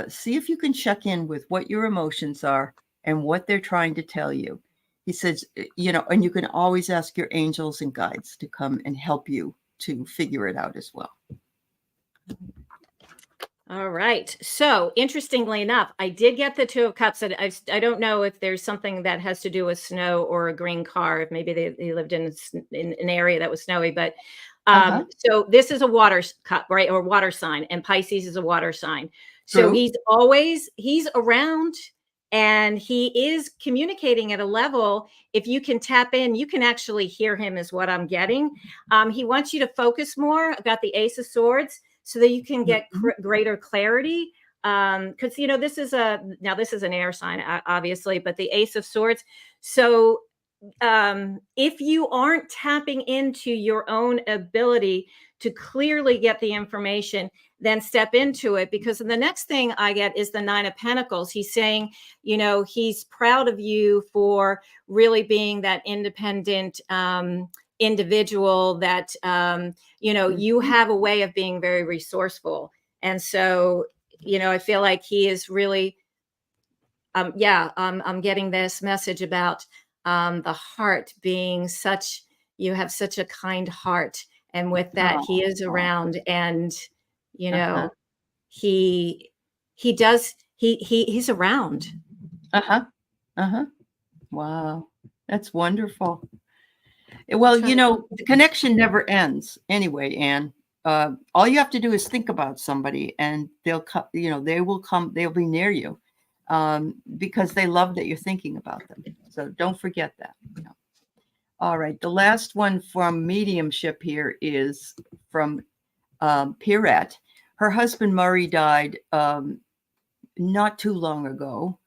See if you can check in with what your emotions are and what they're trying to tell you. He says, and you can always ask your angels and guides to come and help you to figure it out as well. All right. So interestingly enough, I did get the Two of Cups. I don't know if there's something that has to do with snow or a green car. If maybe they lived in an area that was snowy, but so this is a water cup, right? Or water sign, and Pisces is a water sign. So he's around, and he is communicating at a level. If you can tap in, you can actually hear him, is what I'm getting. He wants you to focus more. I've got the Ace of Swords, so that you can get greater clarity. Because this is an air sign, obviously, but the Ace of Swords. So if you aren't tapping into your own ability to clearly get the information, then step into it, because the next thing I get is the Nine of Pentacles. He's saying, he's proud of you for really being that independent individual, that, you have a way of being very resourceful. And so, I feel like he is really, I'm getting this message about the heart being you have such a kind heart. And with that, he is around, and, he's around. Wow. That's wonderful. Well, the connection never ends anyway, Anne. all you have to do is think about somebody, and they'll come. They will come. They'll be near you, because they love that you're thinking about them. So don't forget that. All right. The last one from Mediumship here is from Pierrette. Her husband Murray died not too long ago.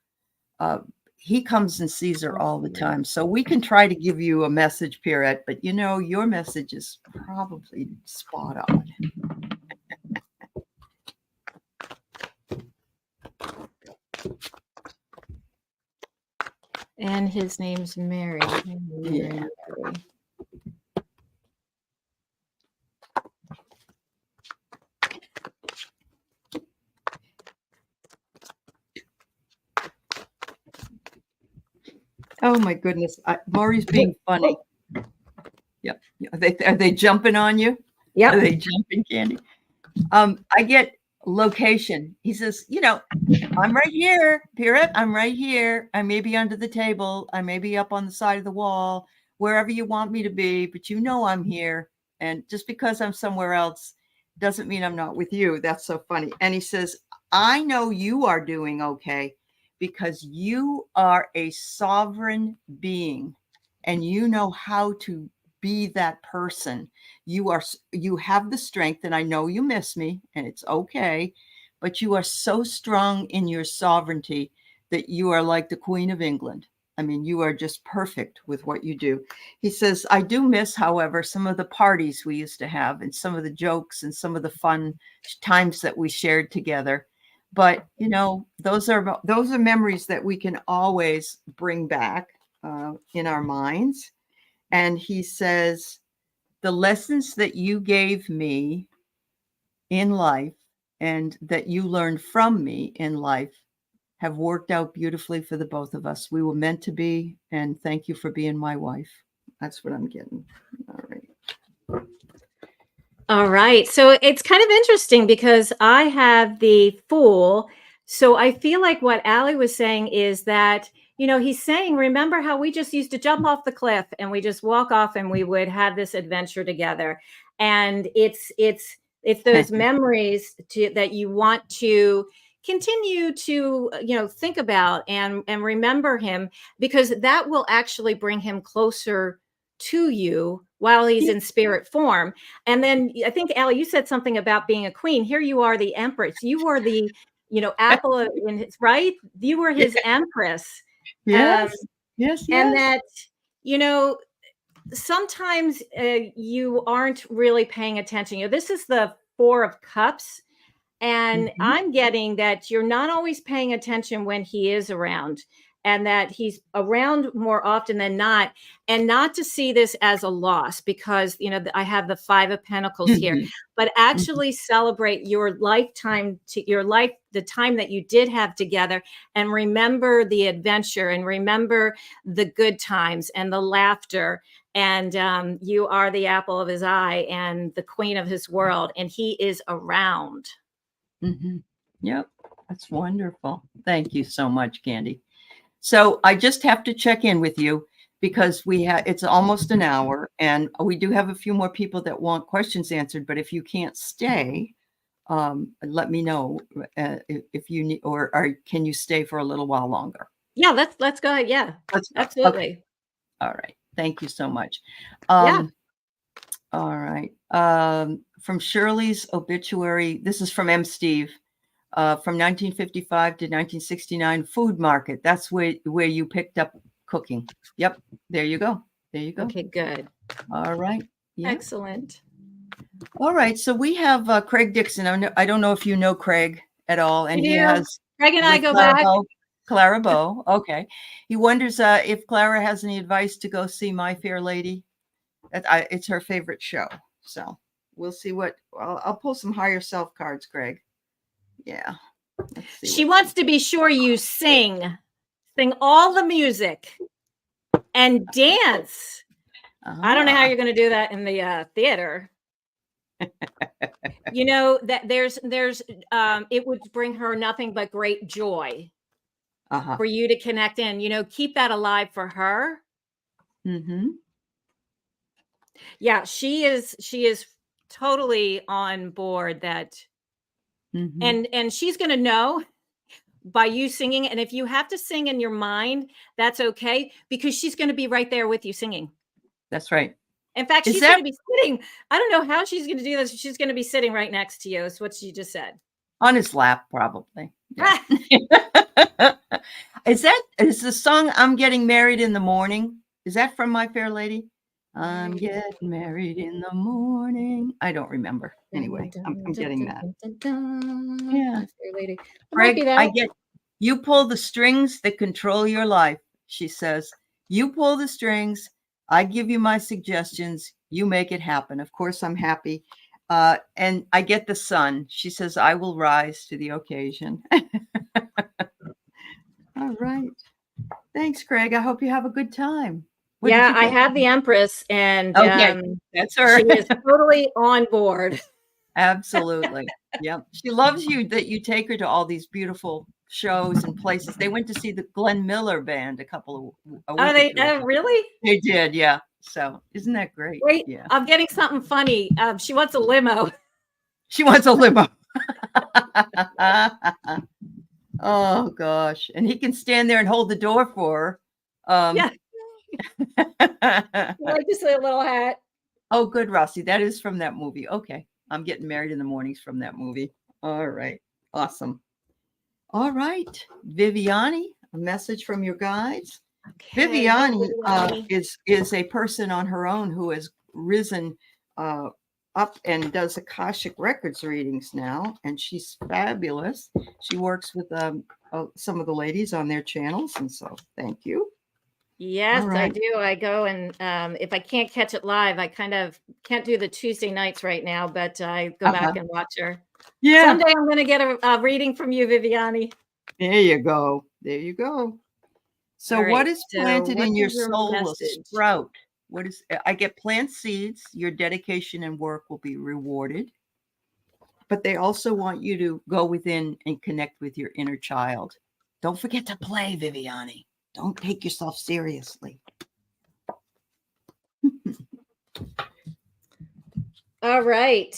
He comes and sees her all the time. So we can try to give you a message, Pierrette, but your message is probably spot on. And his name's Mary. Yeah. Oh my goodness. Maury's being funny. Yep. Are they jumping on you? Yep. Are they jumping, Kandi? I get location. He says, I'm right here, Pierrette. I'm right here. I may be under the table. I may be up on the side of the wall, wherever you want me to be, but I'm here. And just because I'm somewhere else doesn't mean I'm not with you. That's so funny. And he says, I know you are doing okay because you are a sovereign being and you know how to be that person. You have the strength, and I know you miss me, and it's okay, but you are so strong in your sovereignty that you are like the Queen of England. I mean, you are just perfect with what you do. He says, I do miss, however, some of the parties we used to have and some of the jokes and some of the fun times that we shared together. But, those are memories that we can always bring back in our minds. And he says, the lessons that you gave me in life and that you learned from me in life have worked out beautifully for the both of us. We were meant to be, and thank you for being my wife. That's what I'm getting. All right. All right. So it's kind of interesting because I have the Fool. So I feel like what Aley was saying is that, he's saying, remember how we just used to jump off the cliff and we just walk off and we would have this adventure together. And it's those memories that you want to continue to, think about and remember him, because that will actually bring him closer to you while he's in spirit form. And then I think, Aley, you said something about being a queen. Here you are, the empress. You were the, apple in his, right? You were his empress. Yes. Yes. And that, sometimes you aren't really paying attention. This is the Four of Cups. And I'm getting that you're not always paying attention when he is around, and that he's around more often than not, and not to see this as a loss because, I have the Five of Pentacles here, but actually celebrate your lifetime, the time that you did have together, and remember the adventure and remember the good times and the laughter. And you are the apple of his eye and the queen of his world, and he is around. Yep. That's wonderful. Thank you so much, Kandi. So I just have to check in with you because it's almost an hour and we do have a few more people that want questions answered. But if you can't stay, let me know if you need, or can you stay for a little while longer? Yeah, let's go ahead. Yeah, absolutely. Okay. All right. Thank you so much. Yeah. All right. From Shirley's obituary, this is from M. Steve. From 1955 to 1969, food market. That's where you picked up cooking. Yep. There you go. Okay, good. All right. Yeah. Excellent. All right. So we have Craig Dixon. I don't know if you know Craig at all. And he has Craig and I go back. Clara Bow. Okay. He wonders if Clara has any advice to go see My Fair Lady. It's her favorite show. So we'll see I'll pull some higher self cards, Craig. Yeah. She wants to be sure you sing all the music and dance. I don't know how you're going to do that in the theater. That there's it would bring her nothing but great joy for you to connect in, keep that alive for her. Yeah, she is totally on board that, Mhm. and she's going to know by you singing. And if you have to sing in your mind, that's okay, because she's going to be right there with you singing. That's right. In fact, Is she's going that to be sitting. I don't know how she's going to do this. She's going to be sitting right next to you. Is what she just said. on his lap? Probably. Yeah. Is the song "I'm Getting Married in the Morning"? Is that from My Fair Lady? I'm getting married in the morning. I don't remember. Anyway, I'm getting that. Yeah. My Fair Lady. It might be Greg, I that. get you pull the strings that control your life, she says. You pull the strings. I give you my suggestions. You make it happen. Of course, I'm happy. And I get the sun. She says, I will rise to the occasion. All right. Thanks, Craig. I hope you have a good time. What did Yeah, you I get? have the Empress, and Okay, that's her. she is totally on board. Absolutely. Yep. She loves you that you take her to all these beautiful shows and places. They went to see the Glenn Miller band a Oh, week or two ago. really? They did, yeah. So isn't that great? Wait, Yeah. I'm getting something funny. She wants a limo. She wants a limo. Oh gosh. And he can stand there and hold the door for her. Yeah, like just a little hat. Oh, good, Rossi. That is from that movie. Okay. I'm Getting Married in the Mornings from that movie. All right. Awesome. All right. Viviani, a message from your guides. Okay, Viviani Viviani. is a person on her own who has risen up and does Akashic Records readings now, and she's fabulous. She works with some of the ladies on their channels, and so thank you. Yes, All I right. do. I go and if I can't catch it live, I kind of can't do the Tuesday nights right now, but I go back and watch her. Yeah. Someday I'm going to get a reading from you, Viviani. There you go. There you go. So All what right. is So planted what in your is your soul will message? sprout. What is I get plant seeds, your dedication and work will be rewarded. But they also want you to go within and connect with your inner child. Don't forget to play, Viviani. Don't take yourself seriously. All right.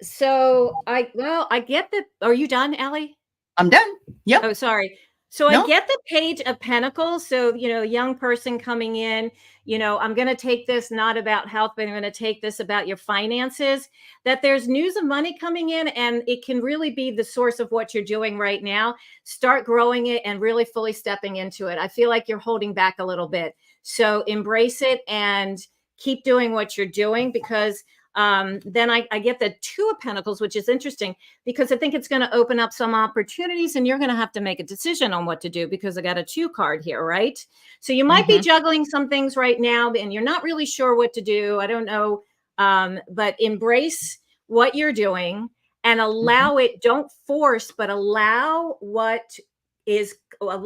So I get the. Are you done, Aley? I'm done. Yep. Oh, sorry. So I No. get the Page of Pentacles. So, young person coming in, I'm going to take this not about health, but I'm going to take this about your finances, that there's news of money coming in, and it can really be the source of what you're doing right now. Start growing it and really fully stepping into it. I feel like you're holding back a little bit. So embrace it and keep doing what you're doing, because then I get the Two of Pentacles, which is interesting because I think it's going to open up some opportunities, and you're going to have to make a decision on what to do, because I got a 2 card here, right? So you might be juggling some things right now and you're not really sure what to do. I don't know. But embrace what you're doing and allow it. Don't force, but allow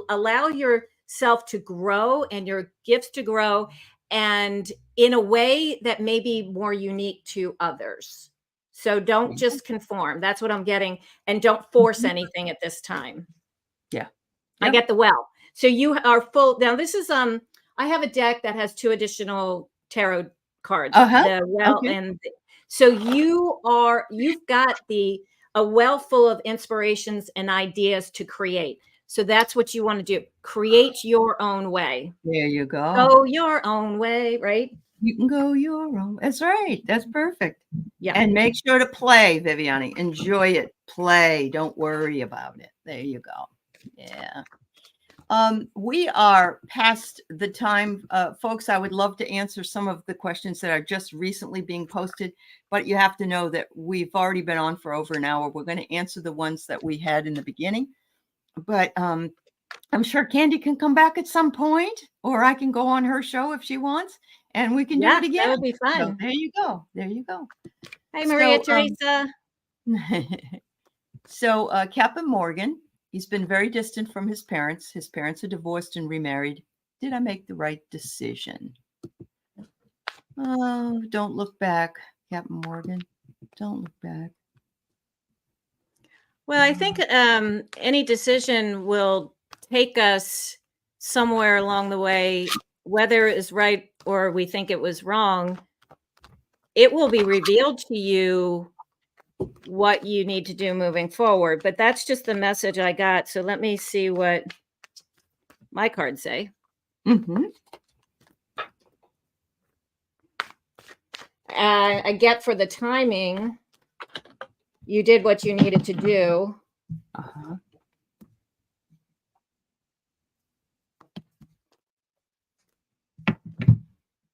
allow yourself to grow and your gifts to grow, and in a way that may be more unique to others. So don't just conform. That's what I'm getting. And don't force anything at this time. Yeah. I get the Well. So you are full. Now this is, I have a deck that has 2 additional tarot cards. The Well, Okay. and so you've got a well full of inspirations and ideas to create. So that's what you want to do. Create your own way. There you go. Go your own way, right? You can go your own. That's right. That's perfect. Yeah. And make sure to play, Viviani. Enjoy it. Play. Don't worry about it. There you go. Yeah. We are past the time, folks. I would love to answer some of the questions that are just recently being posted, but you have to know that we've already been on for over an hour. We're going to answer the ones that we had in the beginning, but I'm sure Kandi can come back at some point, or I can go on her show if she wants, and we can do it again. That would be fun. So there you go. There you go. Hi, Maria Teresa. So Captain Morgan, he's been very distant from his parents. His parents are divorced and remarried. Did I make the right decision? Oh, don't look back, Captain Morgan. Don't look back. Well, I think any decision will take us somewhere along the way, whether it is right or we think it was wrong. it will be revealed to you what you need to do moving forward. But that's just the message I got. So let me see what my cards say. Mm-hmm. I get for the timing, you did what you needed to do. Uh-huh.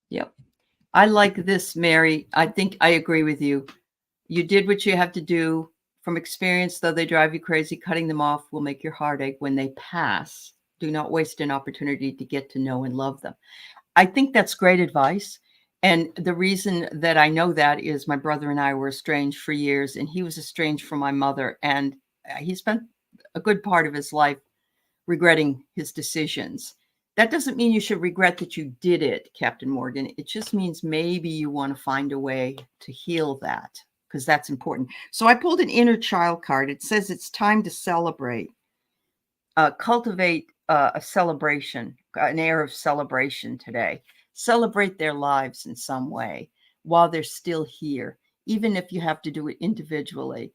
Yep. I like this, Mary. I think I agree with you. You did what you have to do. From experience, though they drive you crazy, cutting them off will make your heart ache when they pass. Do not waste an opportunity to get to know and love them. I think that's great advice. And the reason that I know that is my brother and I were estranged for years, and he was estranged from my mother. And he spent a good part of his life regretting his decisions. That doesn't mean you should regret that you did it, Captain Morgan. It just means maybe you want to find a way to heal that, because that's important. So I pulled an inner child card. It says it's time to celebrate. Cultivate a celebration, an air of celebration today. Celebrate their lives in some way while they're still here, even if you have to do it individually.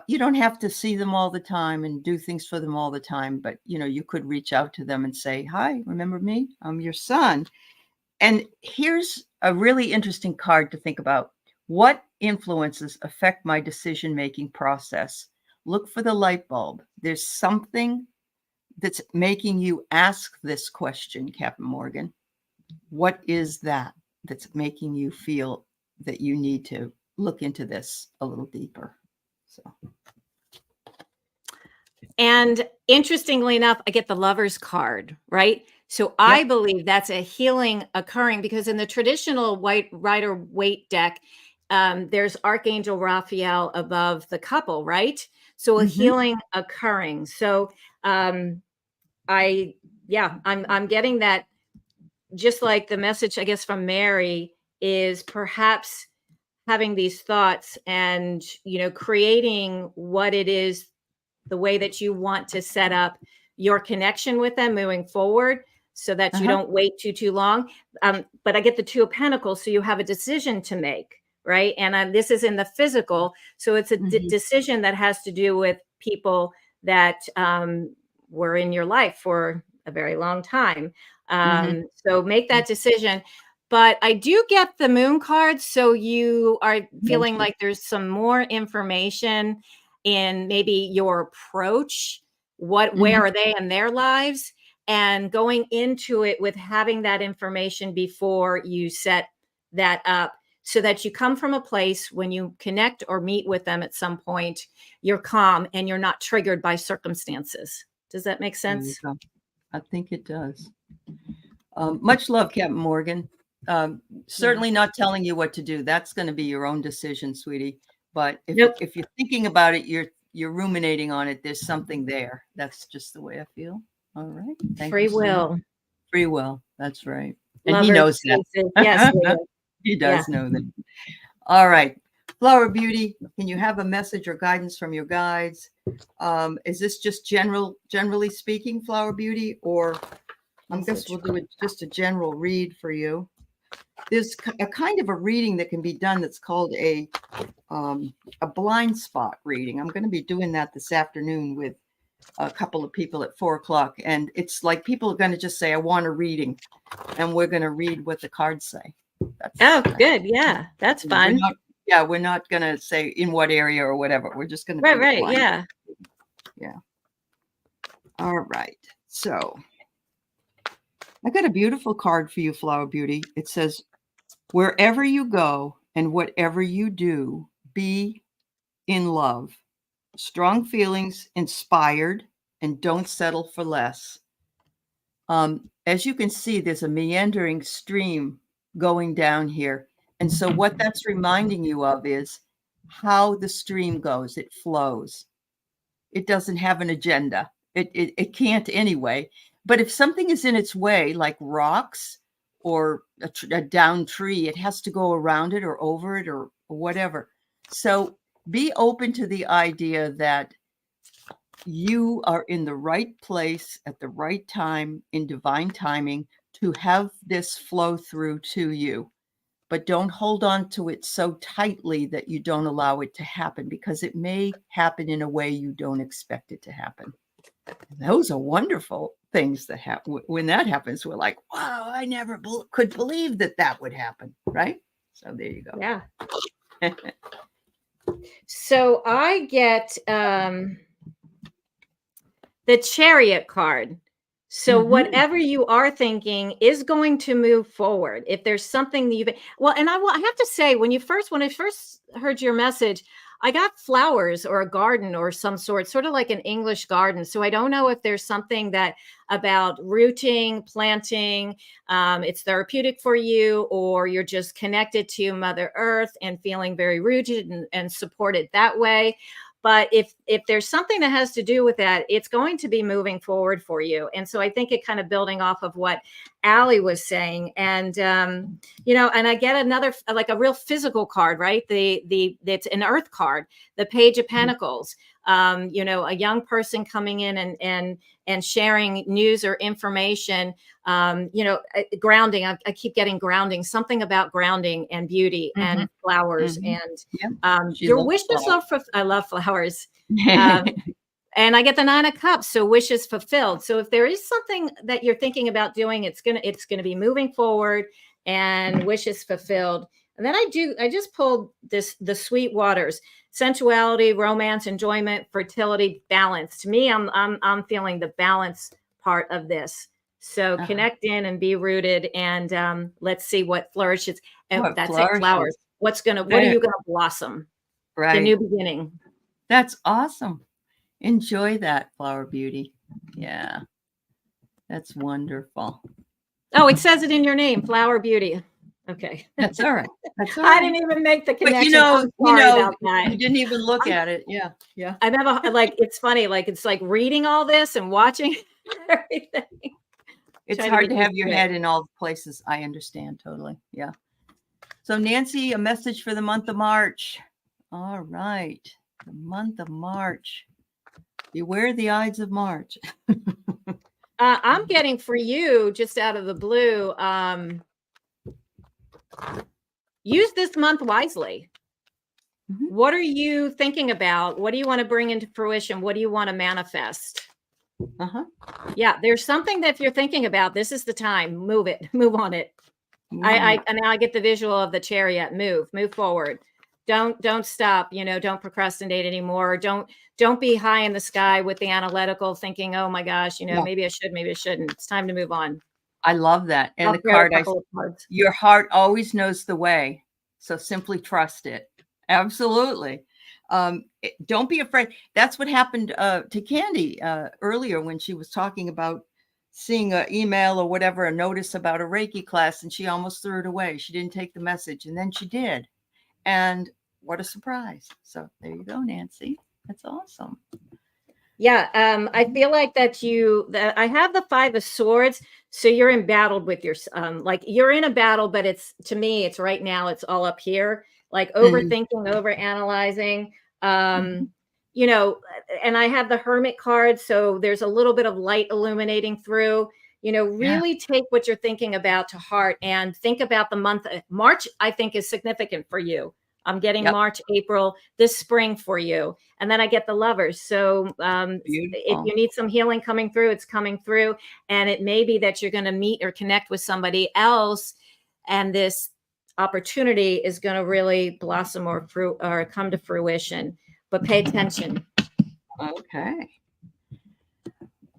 You don't have to see them all the time and do things for them all the time, but you could reach out to them and say, "Hi, remember me? I'm your son." And here's a really interesting card to think about. What influences affect my decision-making process? Look for the light bulb. There's something that's making you ask this question, Captain Morgan. What is that that's making you feel that you need to look into this a little deeper? So, And interestingly enough, I get the Lover's card, right? So I yep. believe that's a healing occurring, because in the traditional white Rider Waite deck, there's Archangel Raphael above the couple, right? So a Mm-hmm. healing occurring. So I'm getting that, just like the message, I guess, from Mary is perhaps having these thoughts and, creating what it is, the way that you want to set up your connection with them moving forward, so that you Uh-huh. don't wait too long. But I get the Two of Pentacles, so you have a decision to make, right? And this is in the physical, so it's a Mm-hmm. decision that has to do with people that were in your life for a very long time. Mm-hmm. So make that decision. But I do get the Moon card, so you are feeling Mention. like there's some more information in maybe your approach, Mm-hmm. where are they in their lives, and going into it with having that information before you set that up, so that you come from a place when you connect or meet with them at some point, you're calm and you're not triggered by circumstances. Does that make There you sense? go. I think it does. Much love, Captain Morgan. Yeah. Certainly not telling you what to do. That's going to be your own decision, sweetie. But Nope. if you're thinking about it, you're ruminating on it. There's something there. That's just the way I feel. All right. Thank you Free so much. will. Free will. That's right. And he Lovers, knows sphinxes. Yes, that. they do. He Yeah. does know that. All right. Flower Beauty, can you have a message or guidance from your guides? Is this just generally speaking, Flower Beauty, or I guess we'll do just a general read for you. There's a kind of a reading that can be done that's called a blind spot reading. I'm going to be doing that this afternoon with a couple of people at 4:00, and it's like people are going to just say, "I want a reading," and we're going to read what the cards say. Oh, good. Yeah, that's We're fun. not. We're not going to say in what area or whatever. We're just going to Right, do it right. blind. Yeah. Yeah. All right. So I got a beautiful card for you, Flower Beauty. It says, "Wherever you go and whatever you do, be in love. Strong feelings, inspired, and don't settle for less." As you can see, there's a meandering stream going down here. And so what that's reminding you of is how the stream goes. It flows. It doesn't have an agenda. It can't anyway. But if something is in its way, like rocks or a down tree, it has to go around it or over it or whatever. So be open to the idea that you are in the right place at the right time in divine timing to have this flow through to you. but don't hold on to it so tightly that you don't allow it to happen, because it may happen in a way you don't expect it to happen. Those are wonderful things that happen. When that happens, we're like, wow, I never could believe that would happen, right? So there you go. Yeah. So I get the Chariot card. So whatever you are thinking is going to move forward. If there's something that you've and I have to say, when I first heard your message, I got flowers or a garden or some sort of like an English garden. So I don't know if there's something that about rooting, planting, it's therapeutic for you, or you're just connected to Mother Earth and feeling very rooted and supported that way. But if there's something that has to do with that, it's going to be moving forward for you. And so I think it kind of building off of what Aley was saying. And, you know, and I get another, like a real physical card, right? It's an earth card, the Page of Pentacles, you know, a young person coming in and sharing news or information, you know, grounding. I keep getting grounding, something about grounding and beauty and flowers and your wishes are for, I love flowers. And I get the 9 of Cups, so wishes fulfilled. So if there is something that you're thinking about doing, it's gonna be moving forward and wishes fulfilled. And then I just pulled the sweet waters, sensuality, romance, enjoyment, fertility, balance. To me, I'm feeling the balance part of this. So connect in and be rooted, and let's see what flourishes. And that's it, flowers. What are you gonna blossom? Right. The new beginning. That's awesome. Enjoy that, Flower Beauty. Yeah. That's wonderful. Oh, it says it in your name, Flower Beauty. Okay. That's all right. That's all right. I didn't even make the connection. But you didn't even look at it. Yeah. Yeah. I never, like, it's funny. Like, it's like reading all this and watching everything. It's hard to have your head in all the places. I understand totally. Yeah. So Nancy, a message for the month of March. All right. The month of March. Beware the Ides of March. I'm getting for you, just out of the blue, use this month wisely. What are you thinking about? What do you want to bring into fruition? What do you want to manifest? Yeah, there's something that if you're thinking about, this is the time. Move it. Move on it. And now I get the visual of the Chariot. Move forward. Don't stop, you know, don't procrastinate anymore. Don't be high in the sky with the analytical thinking, oh my gosh, you know, maybe I should, maybe I shouldn't. It's time to move on. I love that. And the card, your heart always knows the way. So simply trust it. Absolutely. Don't be afraid. That's what happened to Kandi earlier when she was talking about seeing an email or whatever, a notice about a Reiki class, and she almost threw it away. She didn't take the message, and then she did. And what a surprise. So there you go, Nancy. That's awesome. Yeah. I feel like that I have the 5 of Swords. So you're in battle with your, like you're in a battle, but to me, it's right now, it's all up here, like overthinking, overanalyzing, you know, and I have the Hermit card. So there's a little bit of light illuminating through, you know, really take what you're thinking about to heart and think about the month. March, I think, is significant for you. I'm getting March, April, this spring for you. And then I get the Lovers. So if you need some healing coming through, it's coming through. And it may be that you're going to meet or connect with somebody else, and this opportunity is going to really blossom or come to fruition. But pay attention.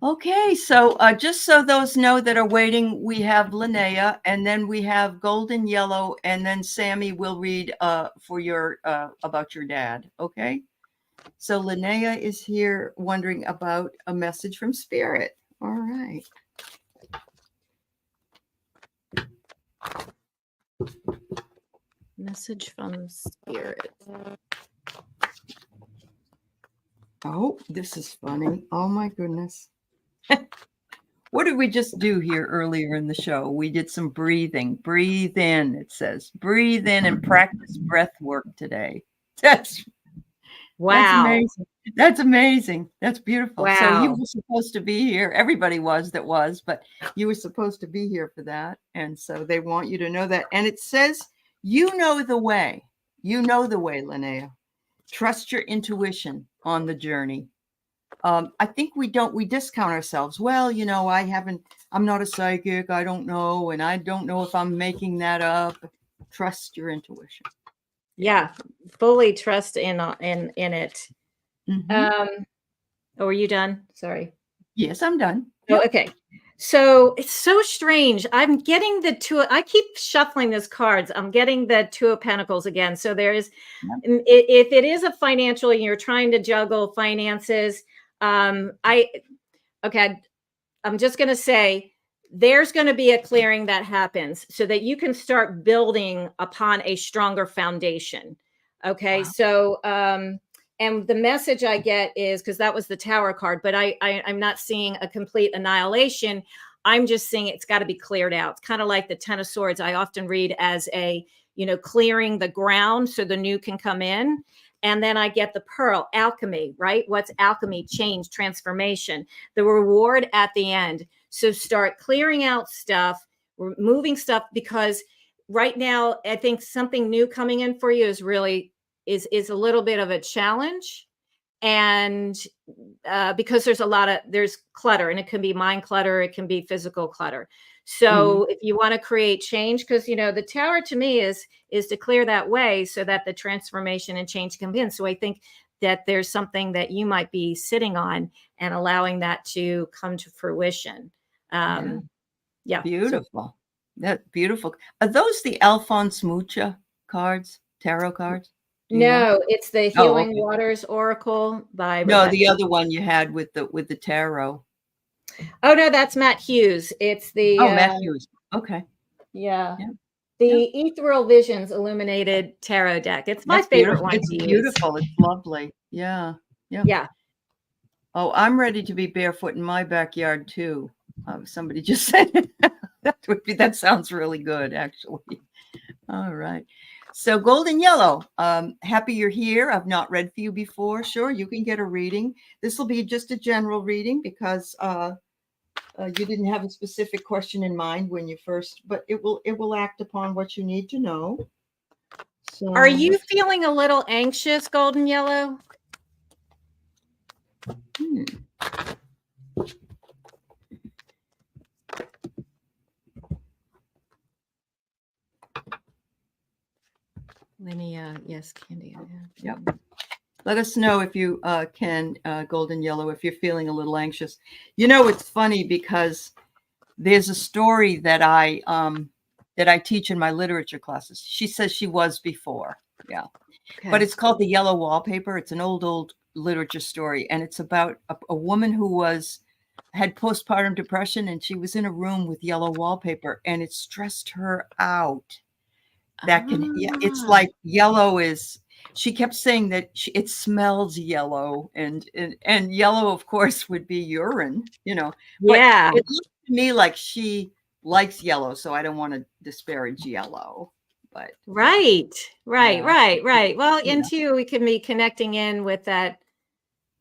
Okay, so just so those know that are waiting, we have Linnea, and then we have Golden Yellow, and then Sammy will read for your about your dad. Okay, so Linnea is here wondering about a message from Spirit. All right. Message from Spirit. Oh, this is funny. Oh my goodness. What did we just do here earlier in the show? We did some breathing. Breathe in, it says. Breathe in and practice breath work today. That's amazing. That's amazing. That's beautiful. Wow. So you were supposed to be here. Everybody but you were supposed to be here for that. And so they want you to know that. And it says You know the way. You know the way, Linnea. Trust your intuition on the journey. I think we discount ourselves. Well, I'm not a psychic. I don't know. And I don't know if I'm making that up. Trust your intuition. Yeah. Fully trust in it. Mm-hmm. Oh, are you done? Sorry. Yes, I'm done. Oh, Yep. okay. So it's so strange. I'm getting the two. I keep shuffling these cards. I'm getting the Two of Pentacles again. So there is, if it is a financial, you're trying to juggle finances. Okay, I'm just going to say there's going to be a clearing that happens so that you can start building upon a stronger foundation. Okay, Wow. so and the message I get is, because that was the Tower card, but I'm not seeing a complete annihilation. I'm just seeing it's got to be cleared out. It's kind of like the Ten of Swords. I often read as a, clearing the ground so the new can come in. And then I get the Pearl, alchemy, right? What's alchemy? Change, transformation, the reward at the end. So start clearing out stuff, removing stuff, because right now I think something new coming in for you is really is a little bit of a challenge. And because there's clutter, and it can be mind clutter, it can be physical clutter. So if you want to create change, because the Tower to me is to clear that way so that the transformation and change can begin. So I think that there's something that you might be sitting on and allowing that to come to fruition. Yeah. Beautiful. That's beautiful. Are those the Alphonse Mucha cards, tarot cards? Do you know? No, it's the Oh, Healing okay. Waters Oracle by No, Rebecca. the other one you had with the tarot. Oh no, that's Matt Hughes. It's the Oh, Matt Hughes. Okay. yeah. Yeah. The Yeah. Ethereal Visions Illuminated Tarot deck. It's my That's favorite beautiful. one It's to use. beautiful. It's lovely. Yeah. Yeah. Yeah. Oh, I'm ready to be barefoot in my backyard too. Somebody just said that sounds really good, actually. All right. So Golden Yellow, happy you're here. I've not read for you before. Sure, you can get a reading. This will be just a general reading because you didn't have a specific question in mind when you first, but it will act upon what you need to know. So Are you feeling a little anxious, Golden Yellow? Linnea, yes, Kandi. Yep. Let us know if you can, Golden Yellow, if you're feeling a little anxious. It's funny because there's a story that I teach in my literature classes. She says she was before. Yeah. Okay. But it's called The Yellow Wallpaper. It's an old literature story. And it's about a woman who had postpartum depression, and she was in a room with yellow wallpaper, and it stressed her out. It's like yellow is, she kept saying that it smells yellow, and yellow, of course, would be urine, Yeah. But it looks to me like she likes yellow, so I don't want to disparage yellow. But right. Well, Yeah. and too, we can be connecting in with that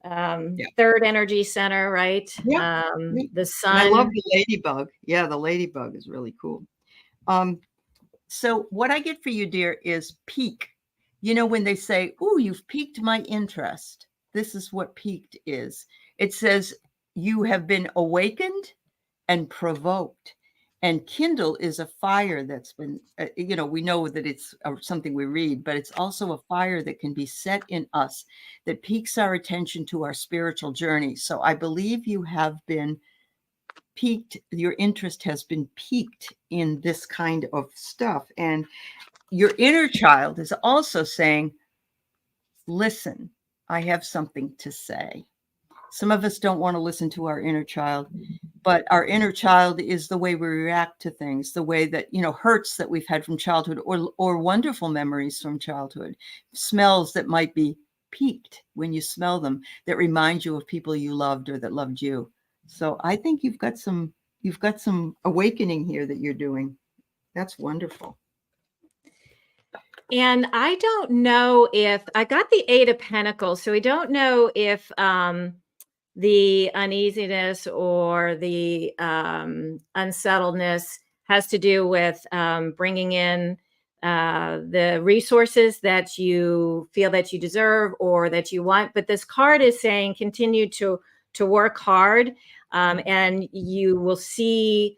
third energy center, right? Yeah. The sun. And I love the ladybug. Yeah, the ladybug is really cool. So what I get for you, dear, is pique. When they say, "Oh, you've piqued my interest," this is what piqued is. It says you have been awakened and provoked. And kindle is a fire that's been, we know that it's something we read, but it's also a fire that can be set in us that piques our attention to our spiritual journey. So I believe you have been piqued, your interest has been piqued in this kind of stuff. And your inner child is also saying, listen, I have something to say. Some of us don't want to listen to our inner child, but our inner child is the way we react to things, the way that, hurts that we've had from childhood, or wonderful memories from childhood, smells that might be piqued when you smell them, that remind you of people you loved or that loved you. So I think you've got some awakening here that you're doing. That's wonderful. And I don't know if I got the Eight of Pentacles, so we don't know if the uneasiness or the unsettledness has to do with bringing in the resources that you feel that you deserve or that you want. But this card is saying continue to work hard, and you will see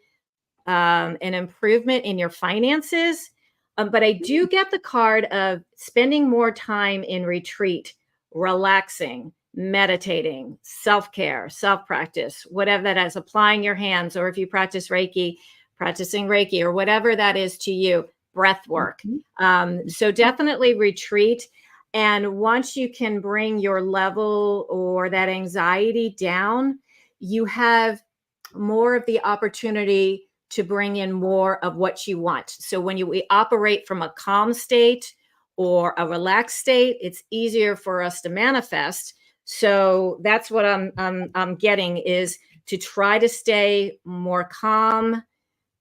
an improvement in your finances. But I do get the card of spending more time in retreat, relaxing, meditating, self-care, self-practice, whatever that is, applying your hands, or if you practice Reiki, practicing Reiki, or whatever that is to you, breath work. So definitely retreat. And once you can bring your level or that anxiety down, you have more of the opportunity to bring in more of what you want. So when we operate from a calm state or a relaxed state, it's easier for us to manifest. So that's what I'm getting, is to try to stay more calm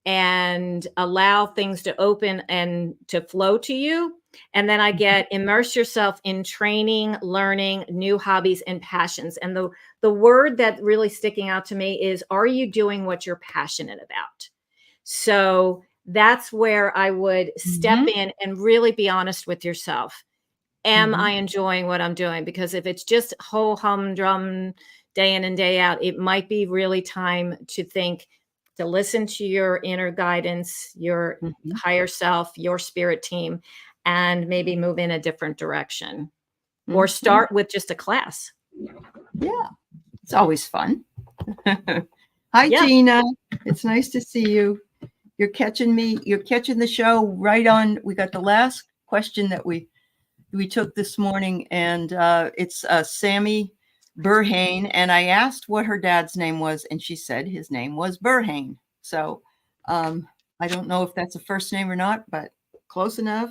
and allow things to open and to flow to you. And then I get immerse yourself in training, learning, new hobbies and passions. And the word that really sticking out to me is, are you doing what you're passionate about? So that's where I would step in and really be honest with yourself. Am I enjoying what I'm doing? Because if it's just ho humdrum day in and day out, it might be really time to think, to listen to your inner guidance, your higher self, your spirit team, and maybe move in a different direction, or start with just a class. Yeah, it's always fun. Hi, Gina. It's nice to see you. You're catching me. You're catching the show right on. We got the last question that we took this morning, and it's Sammy Burhane, and I asked what her dad's name was, and she said his name was Burhane. So I don't know if that's a first name or not, but close enough.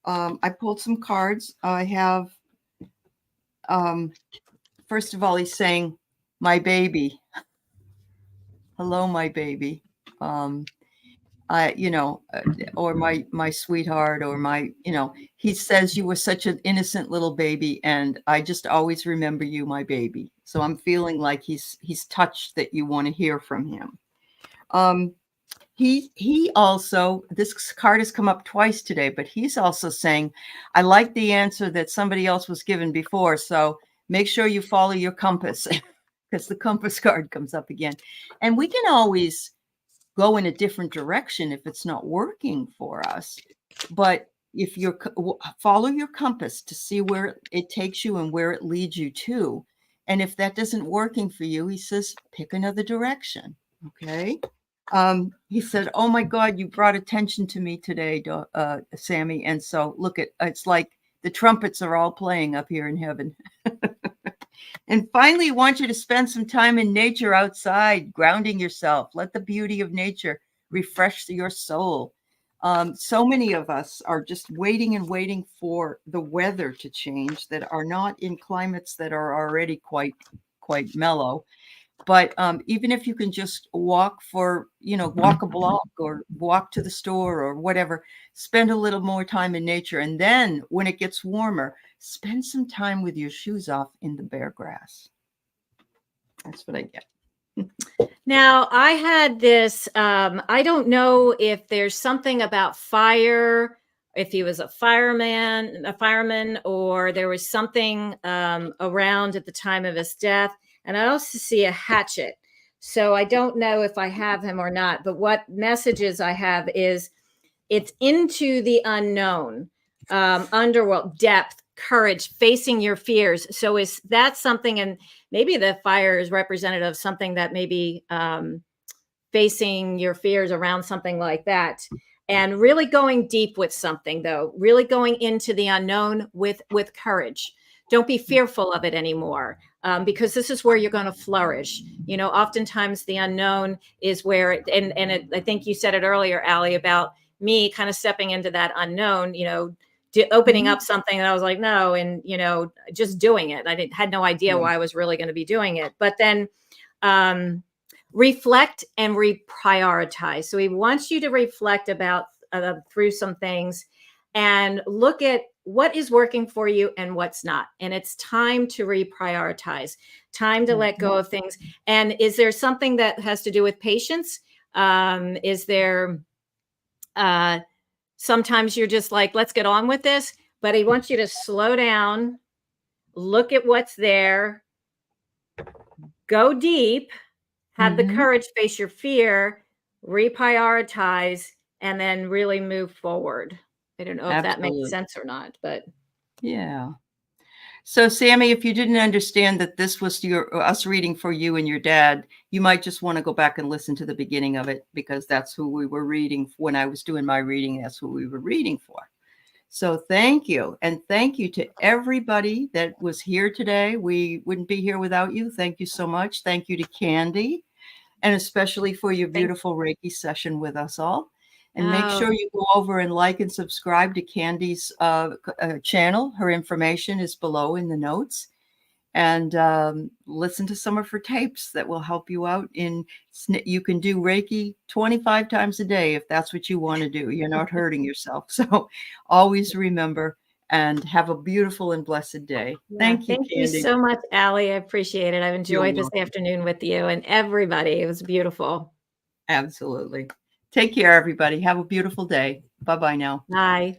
I pulled some cards. I have, first of all, he's saying, my baby. Hello, my baby. Or my sweetheart, or my, he says you were such an innocent little baby, and I just always remember you, my baby. So I'm feeling like he's touched that you want to hear from him. He also, this card has come up twice today, but he's also saying, I like the answer that somebody else was given before. So make sure you follow your compass, because the compass card comes up again. And we can always go in a different direction if it's not working for us. But if you follow your compass to see where it takes you and where it leads you to. And if that isn't working for you, he says, pick another direction. Okay. He said, oh my God, you brought attention to me today, Sammy. And so look it's like the trumpets are all playing up here in heaven. And finally, I want you to spend some time in nature outside, grounding yourself. Let the beauty of nature refresh your soul. So many of us are just waiting and waiting for the weather to change, that are not in climates that are already quite mellow. But even if you can just walk a block or walk to the store or whatever, spend a little more time in nature. And then when it gets warmer, spend some time with your shoes off in the bare grass. That's what I get. Now, I had this, I don't know if there's something about fire, if he was a fireman, or there was something around at the time of his death. And I also see a hatchet. So I don't know if I have him or not, but what messages I have is, it's into the unknown, underworld, depth, courage, facing your fears. So is that something, and maybe the fire is representative of something that maybe facing your fears around something like that, and really going deep with something, though, really going into the unknown with courage. Don't be fearful of it anymore, because this is where you're going to flourish. Oftentimes the unknown is where, I think you said it earlier, Aley, about me kind of stepping into that unknown, opening up something that I was like, no, and, just doing it. I had no idea why I was really going to be doing it. But then reflect and reprioritize. So he wants you to reflect about through some things and look at what is working for you and what's not. And it's time to reprioritize, time to let go of things. And is there something that has to do with patience? Is there sometimes you're just like, let's get on with this. But he wants you to slow down, look at what's there, go deep, have the courage, face your fear, reprioritize, and then really move forward. I don't know if that makes Absolutely. sense or not, but Yeah. So, Sammy, if you didn't understand that this was us reading for you and your dad, you might just want to go back and listen to the beginning of it, because that's who we were reading when I was doing my reading. That's who we were reading for. So thank you. And thank you to everybody that was here today. We wouldn't be here without you. Thank you so much. Thank you to Kandi, and especially for your beautiful Reiki session with us all. And make sure you go over and like and subscribe to Kandi's channel. Her information is below in the notes. And listen to some of her tapes that will help you out. You can do Reiki 25 times a day if that's what you want to do. You're not hurting yourself. So always remember, and have a beautiful and blessed day. Thank you, thank Kandi. you so much, Aley. I appreciate it. I've enjoyed this afternoon with you and everybody. It was beautiful. Absolutely. Take care, everybody. Have a beautiful day. Bye-bye now. Bye.